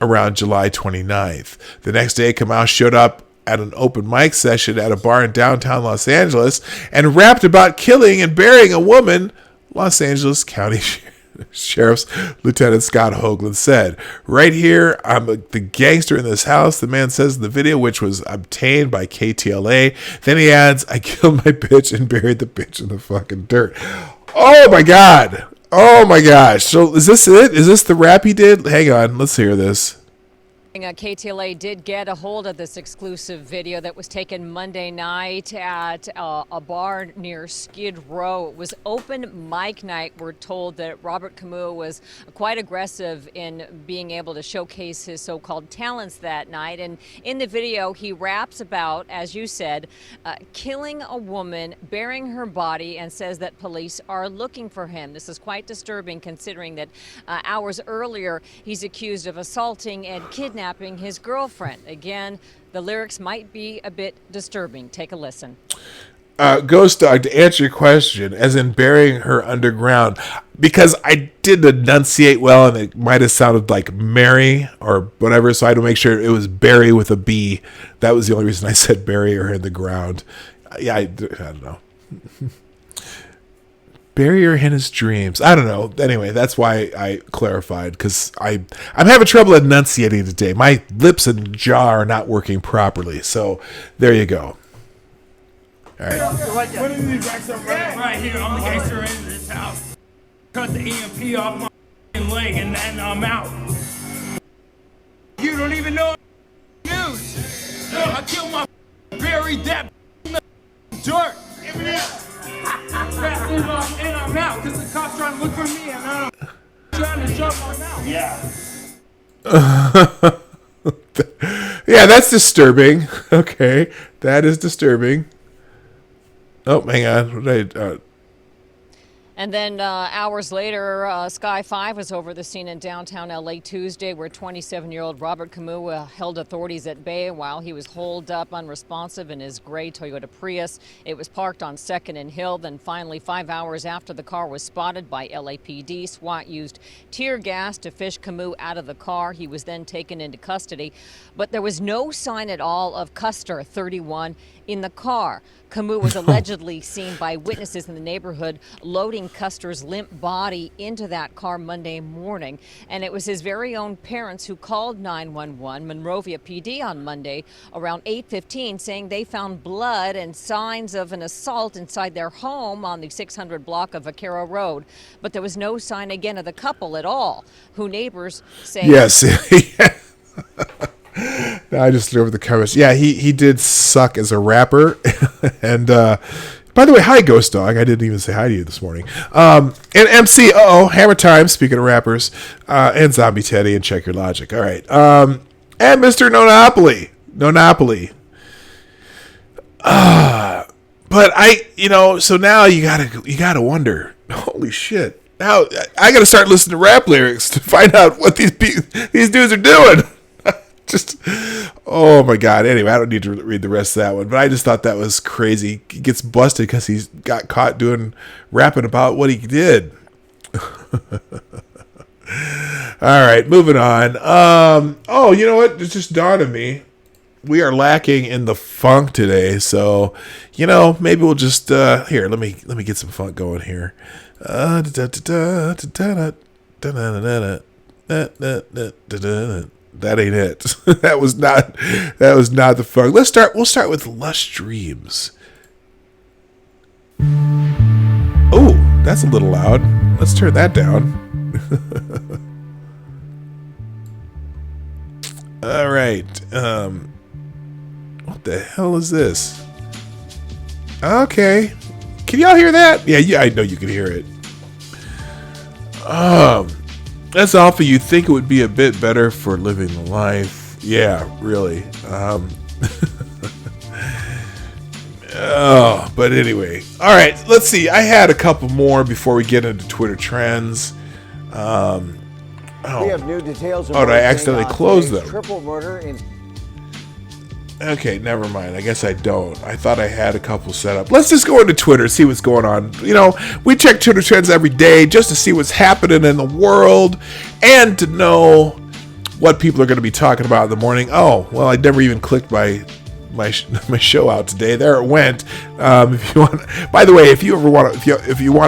around July 29th. The next day, Kamau showed up at an open mic session at a bar in downtown Los Angeles and rapped about killing and burying a woman, Los Angeles County Sheriff's Lieutenant Scott Hoagland said. "Right here, I'm the gangster in this house," the man says in the video, which was obtained by KTLA. Then he adds, "I killed my bitch and buried the bitch in the fucking dirt." Oh my God. Oh my gosh. So is this it? Is this the rap he did? Hang on. Let's hear this. KTLA did get a hold of this exclusive video that was taken Monday night at a bar near Skid Row. It was open mic night. We're told that Robert Camus was quite aggressive in being able to showcase his so-called talents that night. And in the video, he raps about, as you said, killing a woman, burying her body, and says that police are looking for him. This is quite disturbing, considering that hours earlier, he's accused of assaulting and kidnapping his girlfriend. Again, the lyrics might be a bit disturbing. Take a listen. Ghost Dog, to answer your question, as in burying her underground, because I did enunciate well and it might have sounded like Mary or whatever, so I had to make sure it was bury with a B. That was the only reason I said bury her in the ground. Yeah, I don't know. Bury her in his dreams. I don't know. Anyway, that's why I clarified, because I'm having trouble enunciating today. My lips and jaw are not working properly. So there you go. All right. Right here, I'm the gangster in this house. Cut the EMP off my leg and then I'm out. You don't even know news. I killed my buried that in the dirt. And I'm out because the cops trying to look for me and I'm trying to shut my mouth. Yeah. Yeah, that's disturbing. Okay, that is disturbing. Oh, hang on. And then hours later, Sky 5 was over the scene in downtown LA Tuesday, where 27-year-old Robert Camus held authorities at bay while he was holed up unresponsive in his gray Toyota Prius. It was parked on 2nd and Hill. Then finally, 5 hours after the car was spotted by LAPD, SWAT used tear gas to fish Camus out of the car. He was then taken into custody. But there was no sign at all of Custer, 31, in the car. Camus was allegedly seen by witnesses in the neighborhood loading Custer's limp body into that car Monday morning. And it was his very own parents who called 911, Monrovia PD, on Monday around 8:15, saying they found blood and signs of an assault inside their home on the 600 block of Vaquero Road. But there was no sign again of the couple at all, who neighbors say... Yes. I just threw over the comments. Yeah, he did suck as a rapper. And by the way, hi Ghost Dog. I didn't even say hi to you this morning. And MC, Hammer Time, speaking of rappers, and Zombie Teddy, and Check Your Logic. All right. And Mr. Nonopoly. But so now you gotta wonder, holy shit. Now I gotta start listening to rap lyrics to find out what these dudes are doing. Just, oh my God. Anyway, I don't need to read the rest of that one, but I just thought that was crazy. He gets busted because he got caught rapping about what he did. All right, moving on. You know what? It just dawned on me. We are lacking in the funk today, so maybe we'll just here. Let me get some funk going here. That ain't it. that was not the funk. We'll start with Lush Dreams. Oh, that's a little loud. Let's turn that down. All right. What the hell is this? Okay. Can y'all hear that? Yeah, I know you can hear it. That's awful. You'd think it would be a bit better for living the life. Yeah, really. But anyway. All right, let's see. I had a couple more before we get into Twitter trends. We have new details. Did I accidentally close them? Triple murder in... Okay, never mind. I guess I don't. I thought I had a couple set up. Let's just go into Twitter, see what's going on. We check Twitter trends every day just to see what's happening in the world and to know what people are going to be talking about in the morning. Oh, well, I never even clicked my show out today. There it went. If you want, by the way, if you want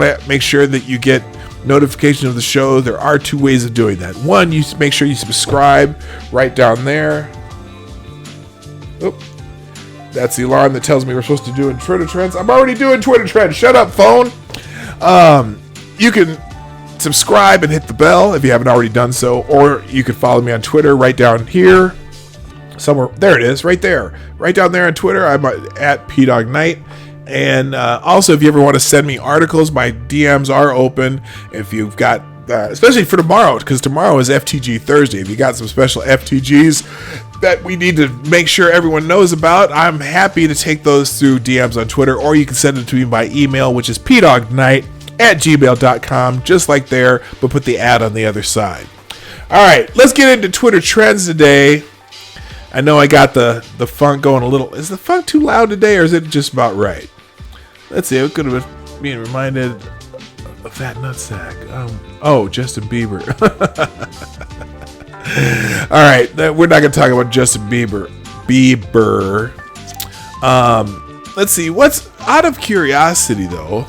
to make sure that you get notification of the show, there are two ways of doing that. One, you make sure you subscribe right down there. Oop. That's the alarm that tells me we're supposed to do in Twitter trends. I'm already doing Twitter trends. Shut up, phone. You can subscribe and hit the bell if you haven't already done so, or you can follow me on Twitter right down here. Somewhere. There it is, right there. Right down there on Twitter. I'm at Dawg Knight. And also, if you ever want to send me articles, my DMs are open. If you've got, especially for tomorrow, because tomorrow is FTG Thursday. If you got some special FTGs that we need to make sure everyone knows about, I'm happy to take those through DMs on Twitter, or you can send it to me by email, which is pdognight@gmail.com, just like there, but put the ad on the other side. All right, let's get into Twitter trends today. I know I got the funk going a little. Is the funk too loud today, or is it just about right? Let's see. It could have been being reminded of Fat Nutsack. Justin Bieber. All right, we're not going to talk about Justin Bieber. Let's see. What's out of curiosity, though?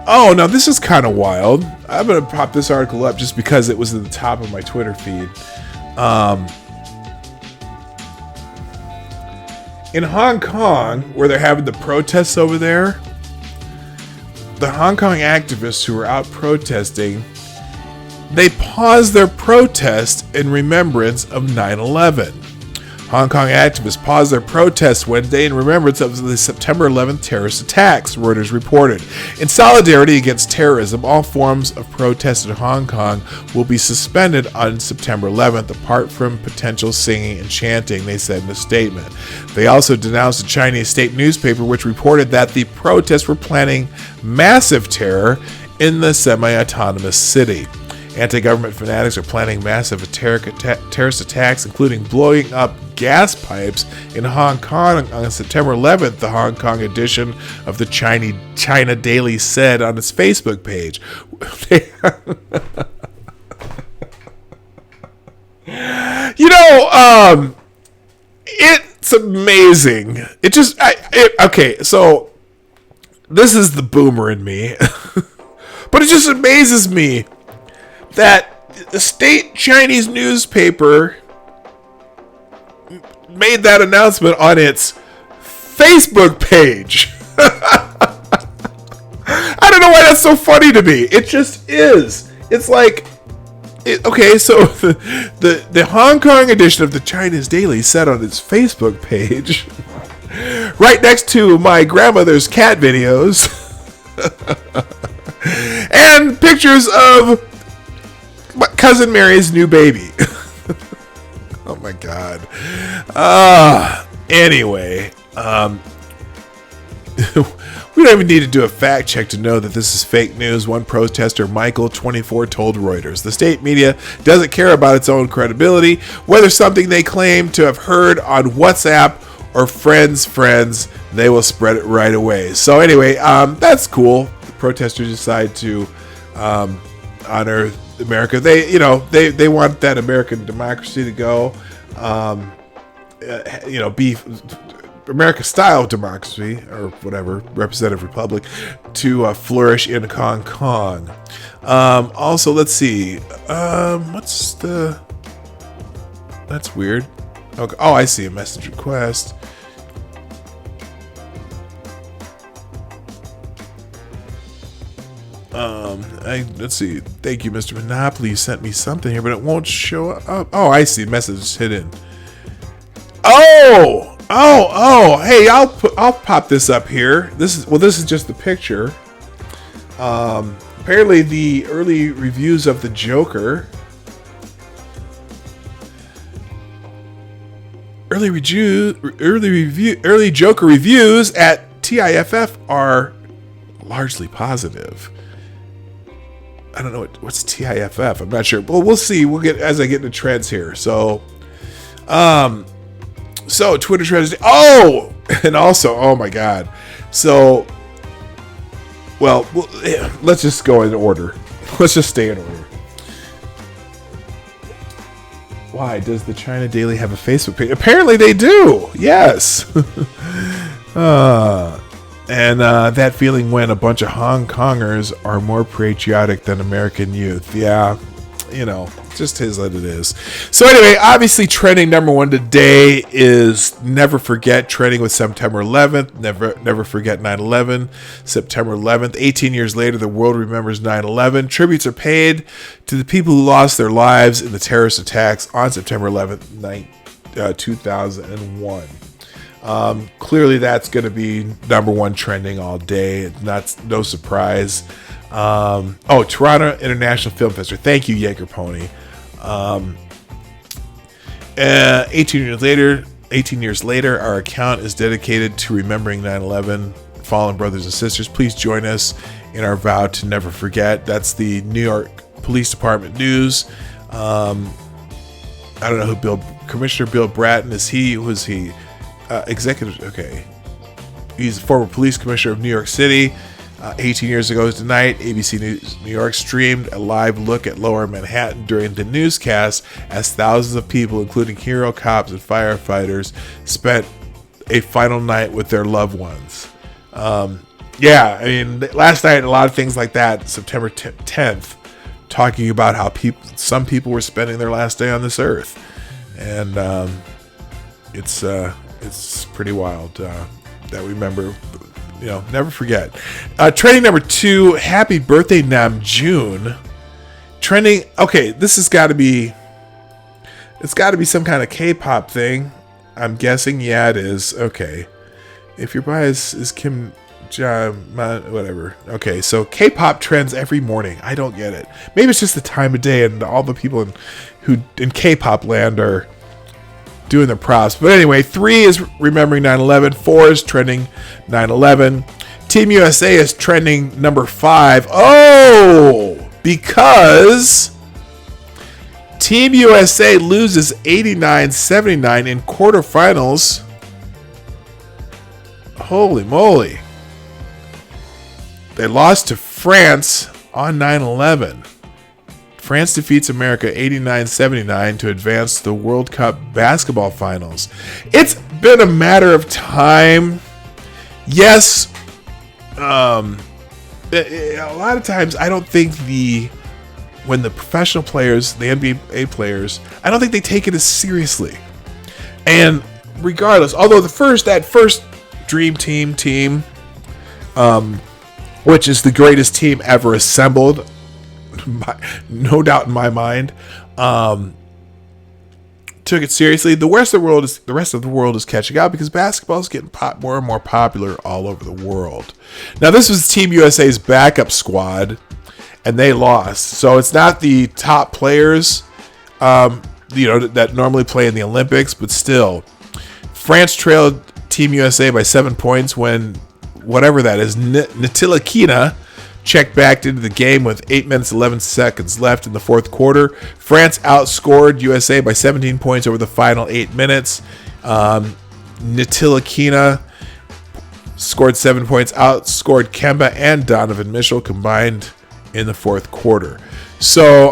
Oh, now this is kind of wild. I'm going to pop this article up just because it was at the top of my Twitter feed. In Hong Kong, where they're having the protests over there, the Hong Kong activists who were out protesting, they paused their protest in remembrance of 9/11. Hong Kong activists paused their protests Wednesday in remembrance of the September 11th terrorist attacks, Reuters reported. In solidarity against terrorism, all forms of protest in Hong Kong will be suspended on September 11th, apart from potential singing and chanting, they said in a statement. They also denounced a Chinese state newspaper which reported that the protests were planning massive terror in the semi-autonomous city. Anti-government fanatics are planning massive terrorist attacks, including blowing up gas pipes in Hong Kong on September 11th, the Hong Kong edition of the China Daily said on its Facebook page. It's amazing. Okay, so this is the boomer in me, but it just amazes me that the state Chinese newspaper made that announcement on its Facebook page. I don't know why that's so funny to me. It just is. It's like, okay, so the Hong Kong edition of the Chinese Daily said on its Facebook page, right next to my grandmother's cat videos, and pictures of Cousin Mary's new baby. Oh my God. Anyway, we don't even need to do a fact check to know that this is fake news. One protester, Michael, 24, told Reuters. The state media doesn't care about its own credibility, whether something they claim to have heard on WhatsApp or friends, they will spread it right away. So anyway, that's cool. The protesters decide to honor America. They want that American democracy to go, be America-style democracy or whatever, representative republic, to flourish in Hong Kong. Also, let's see. That's weird. Okay. Oh, I see a message request. Let's see. Thank you, Mr. Monopoly. You sent me something here, but it won't show up. Oh, I see. Message hidden. Oh! Hey, I'll pop this up here. This is just the picture. Apparently, the early reviews of the Joker. Early Joker reviews at TIFF are largely positive. I don't know what's TIFF. I'm not sure. Well, we'll see. We'll get as I get into trends here. So Twitter trends. Oh, and also, oh my God. So, well, let's just go in order. Let's just stay in order. Why does the China Daily have a Facebook page? Apparently they do. Yes. And that feeling when a bunch of Hong Kongers are more patriotic than American youth. Yeah, just is what it is. So anyway, obviously trending number one today is Never Forget, trending with September 11th. Never forget 9/11. September 11th. 18 years later, the world remembers 9/11. Tributes are paid to the people who lost their lives in the terrorist attacks on September 11th, 2001. Clearly that's going to be number one trending all day. No surprise. Toronto International Film Festival. Thank you, Jaeger Pony. 18 years later, our account is dedicated to remembering 9/11 fallen brothers and sisters. Please join us in our vow to never forget. That's the New York Police Department news. I don't know who Commissioner Bill Bratton is. Was he? Executive, okay. He's a former police commissioner of New York City. 18 years ago tonight, ABC News New York streamed a live look at Lower Manhattan during the newscast as thousands of people, including hero cops and firefighters, spent a final night with their loved ones. Last night, a lot of things like that, September 10th, talking about how some people were spending their last day on this earth. And it's pretty wild that we remember, never forget. Trending number 2, Happy Birthday Namjoon. Trending, okay, this has got to be, it's got to be some kind of K-pop thing. I'm guessing, yeah, it is. Okay. If your bias is Kim whatever. Okay, so K-pop trends every morning. I don't get it. Maybe it's just the time of day and all the people who in K-pop land are doing their props. But anyway, 3 is remembering 9/11. 4 is trending 9/11. Team USA is trending number 5. Oh, because Team USA loses 89-79 in quarterfinals. Holy moly. They lost to France on 9/11. France defeats America 89-79 to advance to the World Cup basketball finals. It's been a matter of time. Yes, a lot of times I don't think when the professional players, the NBA players, I don't think they take it as seriously. And regardless, although that first Dream Team, which is the greatest team ever assembled, no doubt in my mind, took it seriously. The rest of the world is catching up because basketball is getting more and more popular all over the world. Now, this was Team USA's backup squad, and they lost. So it's not the top players, that normally play in the Olympics, but still, France trailed Team USA by 7 points when whatever that is, Ntilikina checked back into the game with 8 minutes 11 seconds left in the fourth quarter. France outscored USA by 17 points over the final 8 minutes. Ntilikina scored 7 points, outscored Kemba and Donovan Mitchell combined in the fourth quarter. So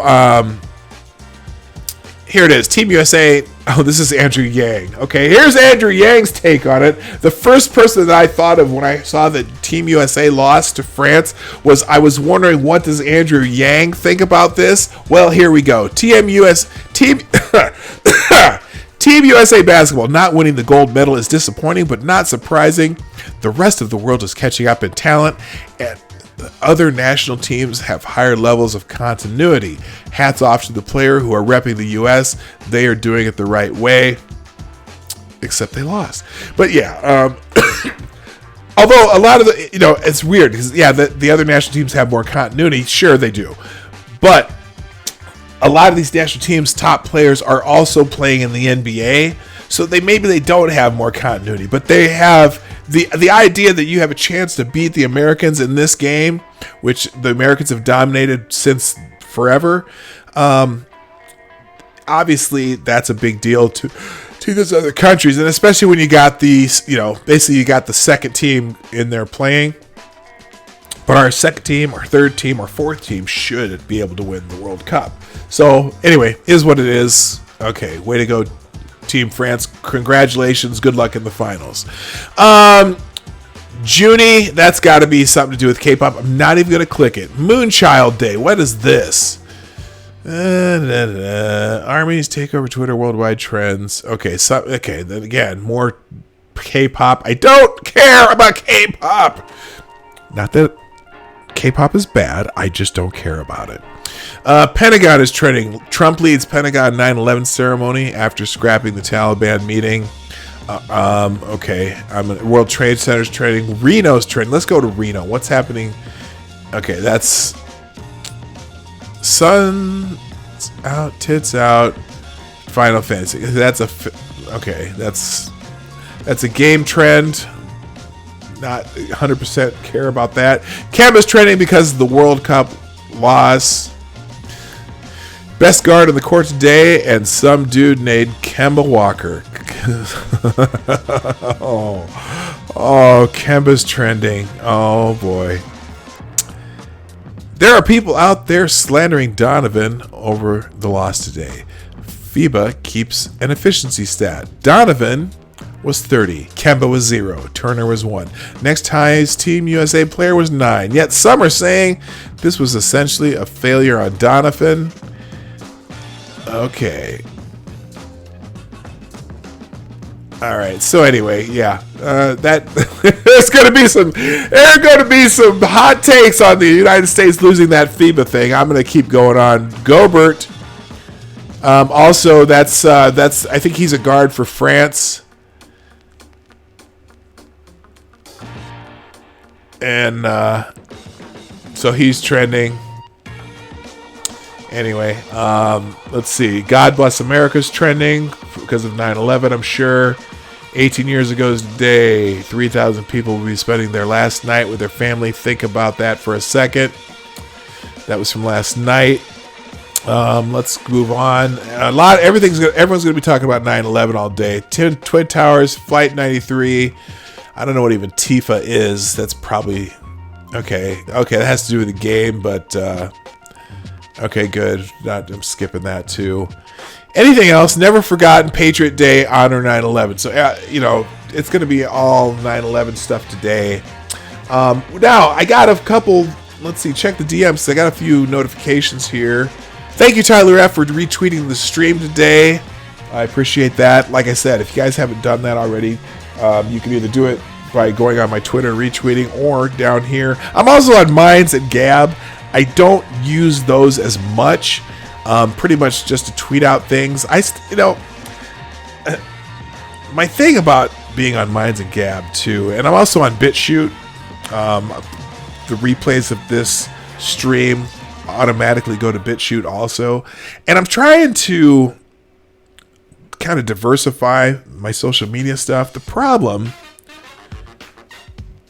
here it is. Team USA. Oh, this is Andrew Yang. Okay, here's Andrew Yang's take on it. The first person that I thought of when I saw that Team USA lost to France was I was wondering, what does Andrew Yang think about this? Well, here we go. Team USA basketball not winning the gold medal is disappointing, but not surprising. The rest of the world is catching up in talent, and other national teams have higher levels of continuity. Hats off to the player who are repping the U.S. They are doing it the right way, except they lost. But yeah, although a lot of it's weird because the other national teams have more continuity. Sure, they do, but a lot of these national teams' top players are also playing in the NBA, so they don't have more continuity, but they have. The idea that you have a chance to beat the Americans in this game, which the Americans have dominated since forever, obviously that's a big deal to those other countries, and especially when you got these, basically you got the second team in there playing. But our second team, our third team, our fourth team should be able to win the World Cup. So anyway, is what it is. Okay, way to go, Team France. Congratulations. Good luck in the finals. Junie, that's got to be something to do with K-pop. I'm not even going to click it. Moonchild Day. What is this? Armies take over Twitter, worldwide trends. Okay, then again, more K-pop. I don't care about K-pop. Not that K-pop is bad. I just don't care about it. Pentagon is trending. Trump leads Pentagon 9/11 ceremony after scrapping the Taliban meeting. Okay. World Trade Center's trending. Reno's trending. Let's go to Reno. What's happening? Okay, that's Sun's out, tits out. Final Fantasy. That's a game trend. Not 100% care about that. Kemba's trending because of the World Cup loss. Best guard on the court today, and some dude named Kemba Walker. oh, Kemba's trending. Oh, boy. There are people out there slandering Donovan over the loss today. FIBA keeps an efficiency stat. Donovan was 30. Kemba was 0. Turner was 1. Next highest Team USA player was 9. Yet some are saying this was essentially a failure on Donovan. Okay. All right. So anyway, yeah, there's going to be some hot takes on the United States losing that FIBA thing. I'm going to keep going on. Gobert. Also, that's I think he's a guard for France. And so he's trending. Anyway, let's see. God Bless America's trending because of 9/11, I'm sure. 18 years ago today, 3,000 people will be spending their last night with their family. Think about that for a second. That was from last night. Let's move on. Everyone's going to be talking about 9/11 all day. Twin Towers, Flight 93. I don't know what even Tifa is. That's probably okay. That has to do with the game, but okay, good. I'm skipping that too. Anything else? Never Forgotten, Patriot Day, Honor 9/11. So it's going to be all 9/11 stuff today. Now I got a couple. Let's see. Check the DMs. I got a few notifications here. Thank you, Tyler F, for retweeting the stream today. I appreciate that. Like I said, if you guys haven't done that already, you can either do it by going on my Twitter, retweeting, or down here. I'm also on Minds and Gab. I don't use those as much. Pretty much just to tweet out things. My thing about being on Minds and Gab too, and I'm also on BitChute. The replays of this stream automatically go to BitChute also, and I'm trying to kind of diversify my social media stuff. The problem,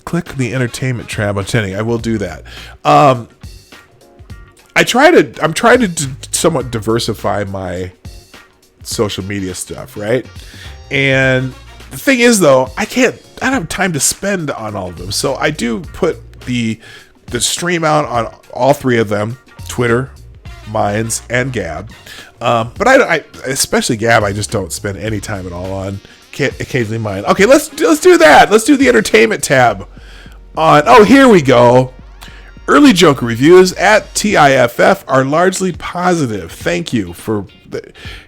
click the entertainment tab. I'm telling I will do that. I'm trying to somewhat diversify my social media stuff, right? And the thing is, though, I don't have time to spend on all of them. So I do put the stream out on all three of them: Twitter, Minds, and Gab. But I especially Gab, I just don't spend any time at all on. Occasionally Mind. Okay, let's do that. Let's do the entertainment tab on. Oh, here we go. Early Joker reviews at TIFF are largely positive. Thank you for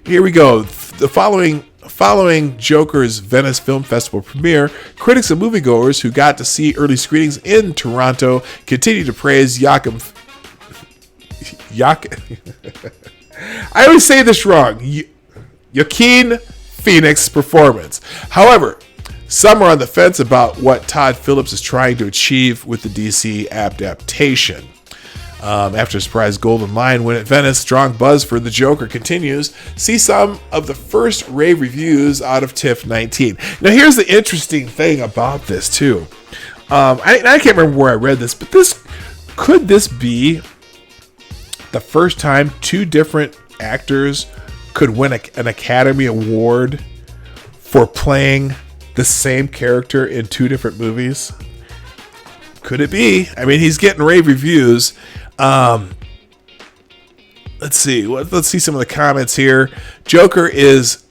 here we go. The following Joker's Venice Film Festival premiere, critics and moviegoers who got to see early screenings in Toronto continue to praise Joaquin. I always say this wrong. Joaquin Phoenix's performance. However, some are on the fence about what Todd Phillips is trying to achieve with the DC adaptation. After a surprise Golden Lion win at Venice, strong buzz for the Joker continues. See some of the first rave reviews out of TIFF 19. Now, here's the interesting thing about this, too. I can't remember where I read this, but could this be the first time two different actors could win an Academy Award for playing the same character in two different movies? Could it be? I mean, he's getting rave reviews. Let's see. Let's see some of the comments here. Joker is...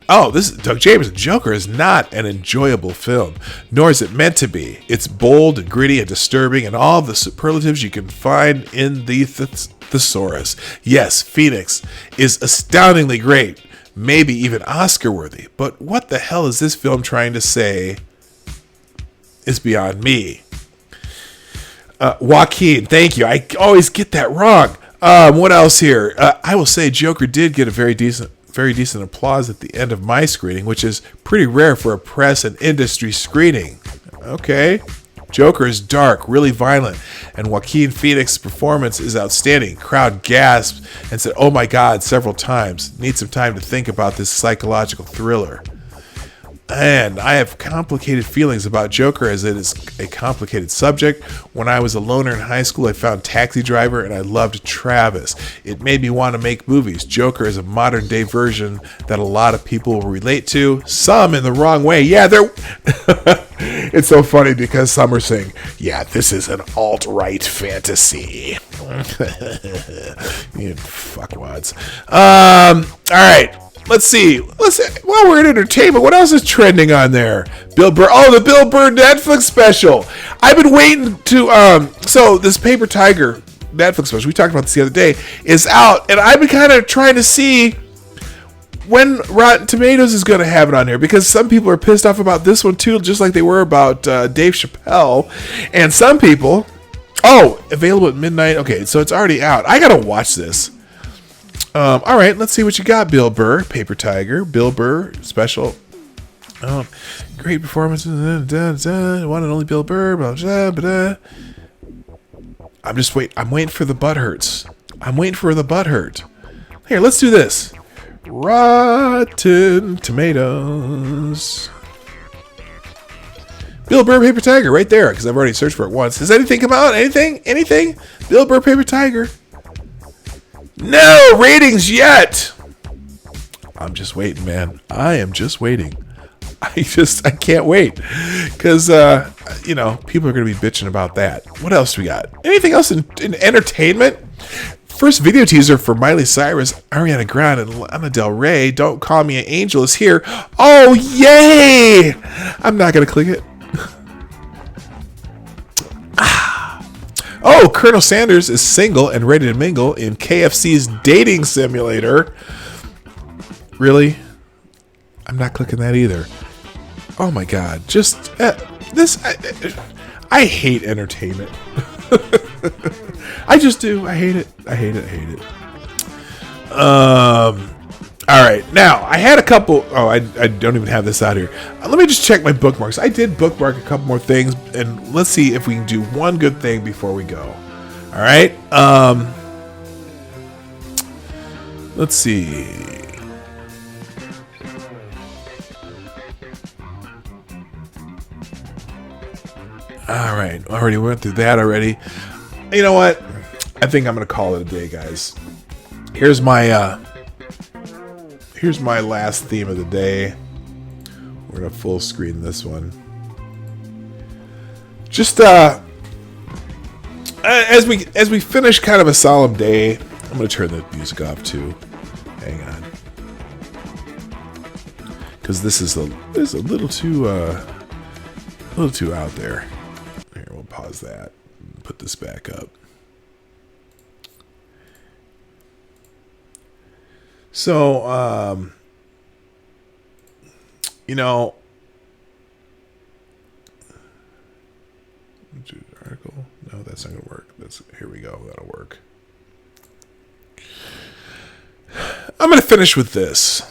Oh, this is Doug Jameson. Joker is not an enjoyable film, nor is it meant to be. It's bold and gritty and disturbing and all the superlatives you can find in the thesaurus. Yes, Phoenix is astoundingly great. Maybe even Oscar-worthy. But what the hell is this film trying to say is beyond me. Joaquin, thank you. I always get that wrong. What else here? I will say Joker did get a very decent applause at the end of my screening, which is pretty rare for a press and industry screening. Okay. Joker is dark, really violent, and Joaquin Phoenix's performance is outstanding. Crowd gasped and said, "Oh my God," several times. Need some time to think about this psychological thriller. And I have complicated feelings about Joker as it is a complicated subject. When I was a loner in high school, I found Taxi Driver and I loved Travis. It made me want to make movies. Joker is a modern day version that a lot of people will relate to. Some in the wrong way. Yeah, it's so funny because some are saying, yeah, this is an alt-right fantasy. You fuckwads. All right. Let's see. While we're in entertainment, what else is trending on there? Bill Burr. Oh, the Bill Burr Netflix special. I've been waiting to. So this Paper Tiger Netflix special, we talked about this the other day, is out, and I've been kind of trying to see when Rotten Tomatoes is going to have it on here, because some people are pissed off about this one too, just like they were about Dave Chappelle, and some people. Oh, available at midnight. Okay, so it's already out. I gotta watch this. All right, let's see what you got, Bill Burr. Paper Tiger, Bill Burr special. Great performance. One and only Bill Burr. Blah, blah, blah. I'm waiting for the butt hurts. I'm waiting for the butt hurt. Here, let's do this. Rotten Tomatoes. Bill Burr Paper Tiger right there, because I've already searched for it once. Has anything come out? Anything? Bill Burr Paper Tiger. No ratings yet. I'm just waiting, man. I am just waiting. I can't wait. Because, people are going to be bitching about that. What else we got? Anything else in entertainment? First video teaser for Miley Cyrus, Ariana Grande, and Lana Del Rey, Don't Call Me an Angel, is here. Oh, yay! I'm not going to click it. Oh, Colonel Sanders is single and ready to mingle in KFC's dating simulator. Really? I'm not clicking that either. Oh my God. Just this. I hate entertainment. I just do. I hate it. All right. Now, I had a couple. Oh, I don't even have this out here. Let me just check my bookmarks. I did bookmark a couple more things, and let's see if we can do one good thing before we go. All right. Let's see. All right. Already went through that already. You know what? I think I'm going to call it a day, guys. Here's my last theme of the day. We're going to full screen this one. Just as we finish kind of a solemn day, I'm going to turn the music off too. Hang on. Cuz this is a little too out there. Here, we'll pause that and put this back up. So, article. No, that's not gonna work. Here we go. That'll work. I'm gonna finish with this.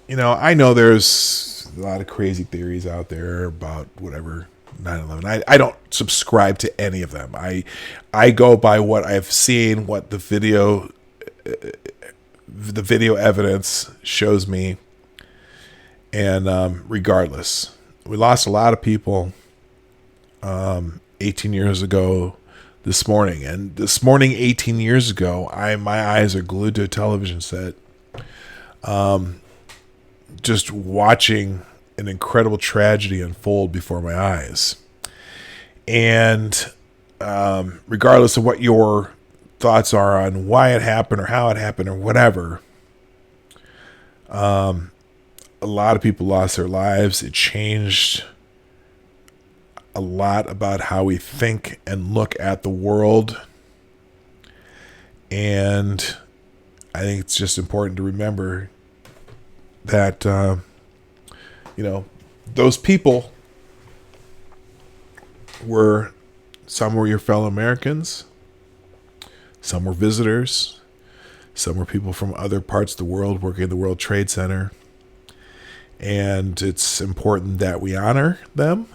I know there's a lot of crazy theories out there about whatever 9/11. I don't subscribe to any of them. I go by what I've seen, what the video evidence shows me, and regardless, we lost a lot of people 18 years ago this morning, and this morning 18 years ago, my eyes are glued to a television set, just watching an incredible tragedy unfold before my eyes. And regardless of what your thoughts are on why it happened or how it happened or whatever, a lot of people lost their lives. It changed a lot about how we think and look at the world. And I think it's just important to remember that, those people some were your fellow Americans, some were visitors, some were people from other parts of the world working at the World Trade Center. And it's important that we honor them.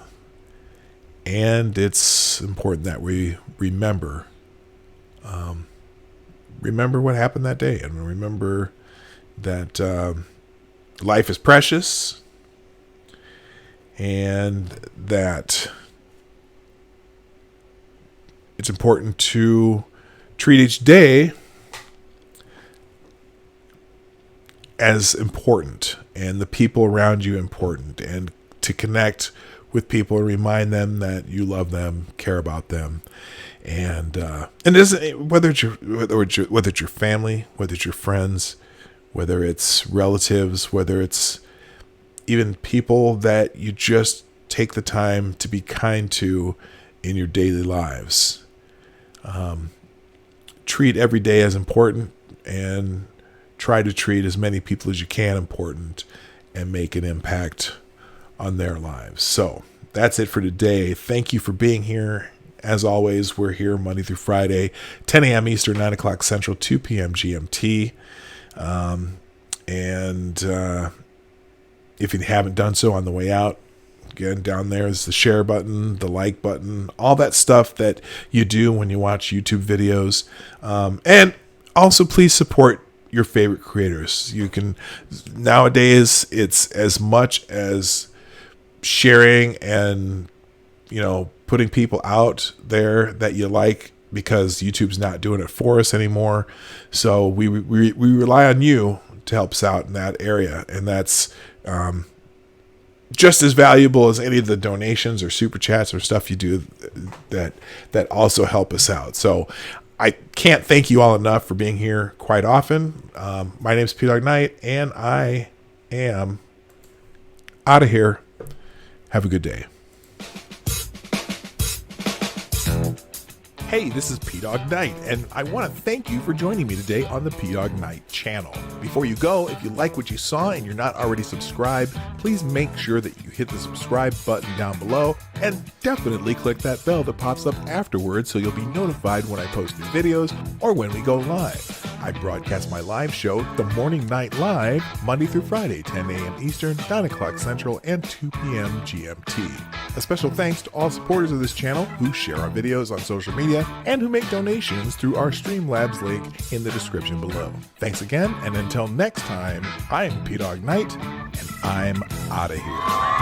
And it's important that we remember what happened that day, and remember that life is precious, and that it's important to treat each day as important, and the people around you important, and to connect with people and remind them that you love them, care about them, and whether it's your family, whether it's your friends, whether it's relatives, whether it's even people that you just take the time to be kind to in your daily lives. Treat every day as important, and try to treat as many people as you can important, and make an impact on their lives. So that's it for today. Thank you for being here. As always, we're here Monday through Friday, 10 a.m. Eastern, 9 o'clock Central, 2 p.m. GMT. If you haven't done so on the way out, again, down there is the share button, the like button, all that stuff that you do when you watch YouTube videos. And also, please support your favorite creators. You can, nowadays, it's as much as sharing and, putting people out there that you like, because YouTube's not doing it for us anymore. So we rely on you to help us out in that area. And that's just as valuable as any of the donations or super chats or stuff you do that also help us out. So I can't thank you all enough for being here quite often. My name is Dawg Knight, and I am out of here. Have a good day. Hey, this is Dawg Knight, and I want to thank you for joining me today on the Dawg Knight channel. Before you go, if you like what you saw and you're not already subscribed, please make sure that you hit the subscribe button down below, and definitely click that bell that pops up afterwards so you'll be notified when I post new videos or when we go live. I broadcast my live show, The Morning Night Live, Monday through Friday, 10 a.m. Eastern, 9 o'clock Central, and 2 p.m. GMT. A special thanks to all supporters of this channel who share our videos on social media and who make donations through our Streamlabs link in the description below. Thanks again, and until next time, I'm Dawg Knight, and I'm out of here.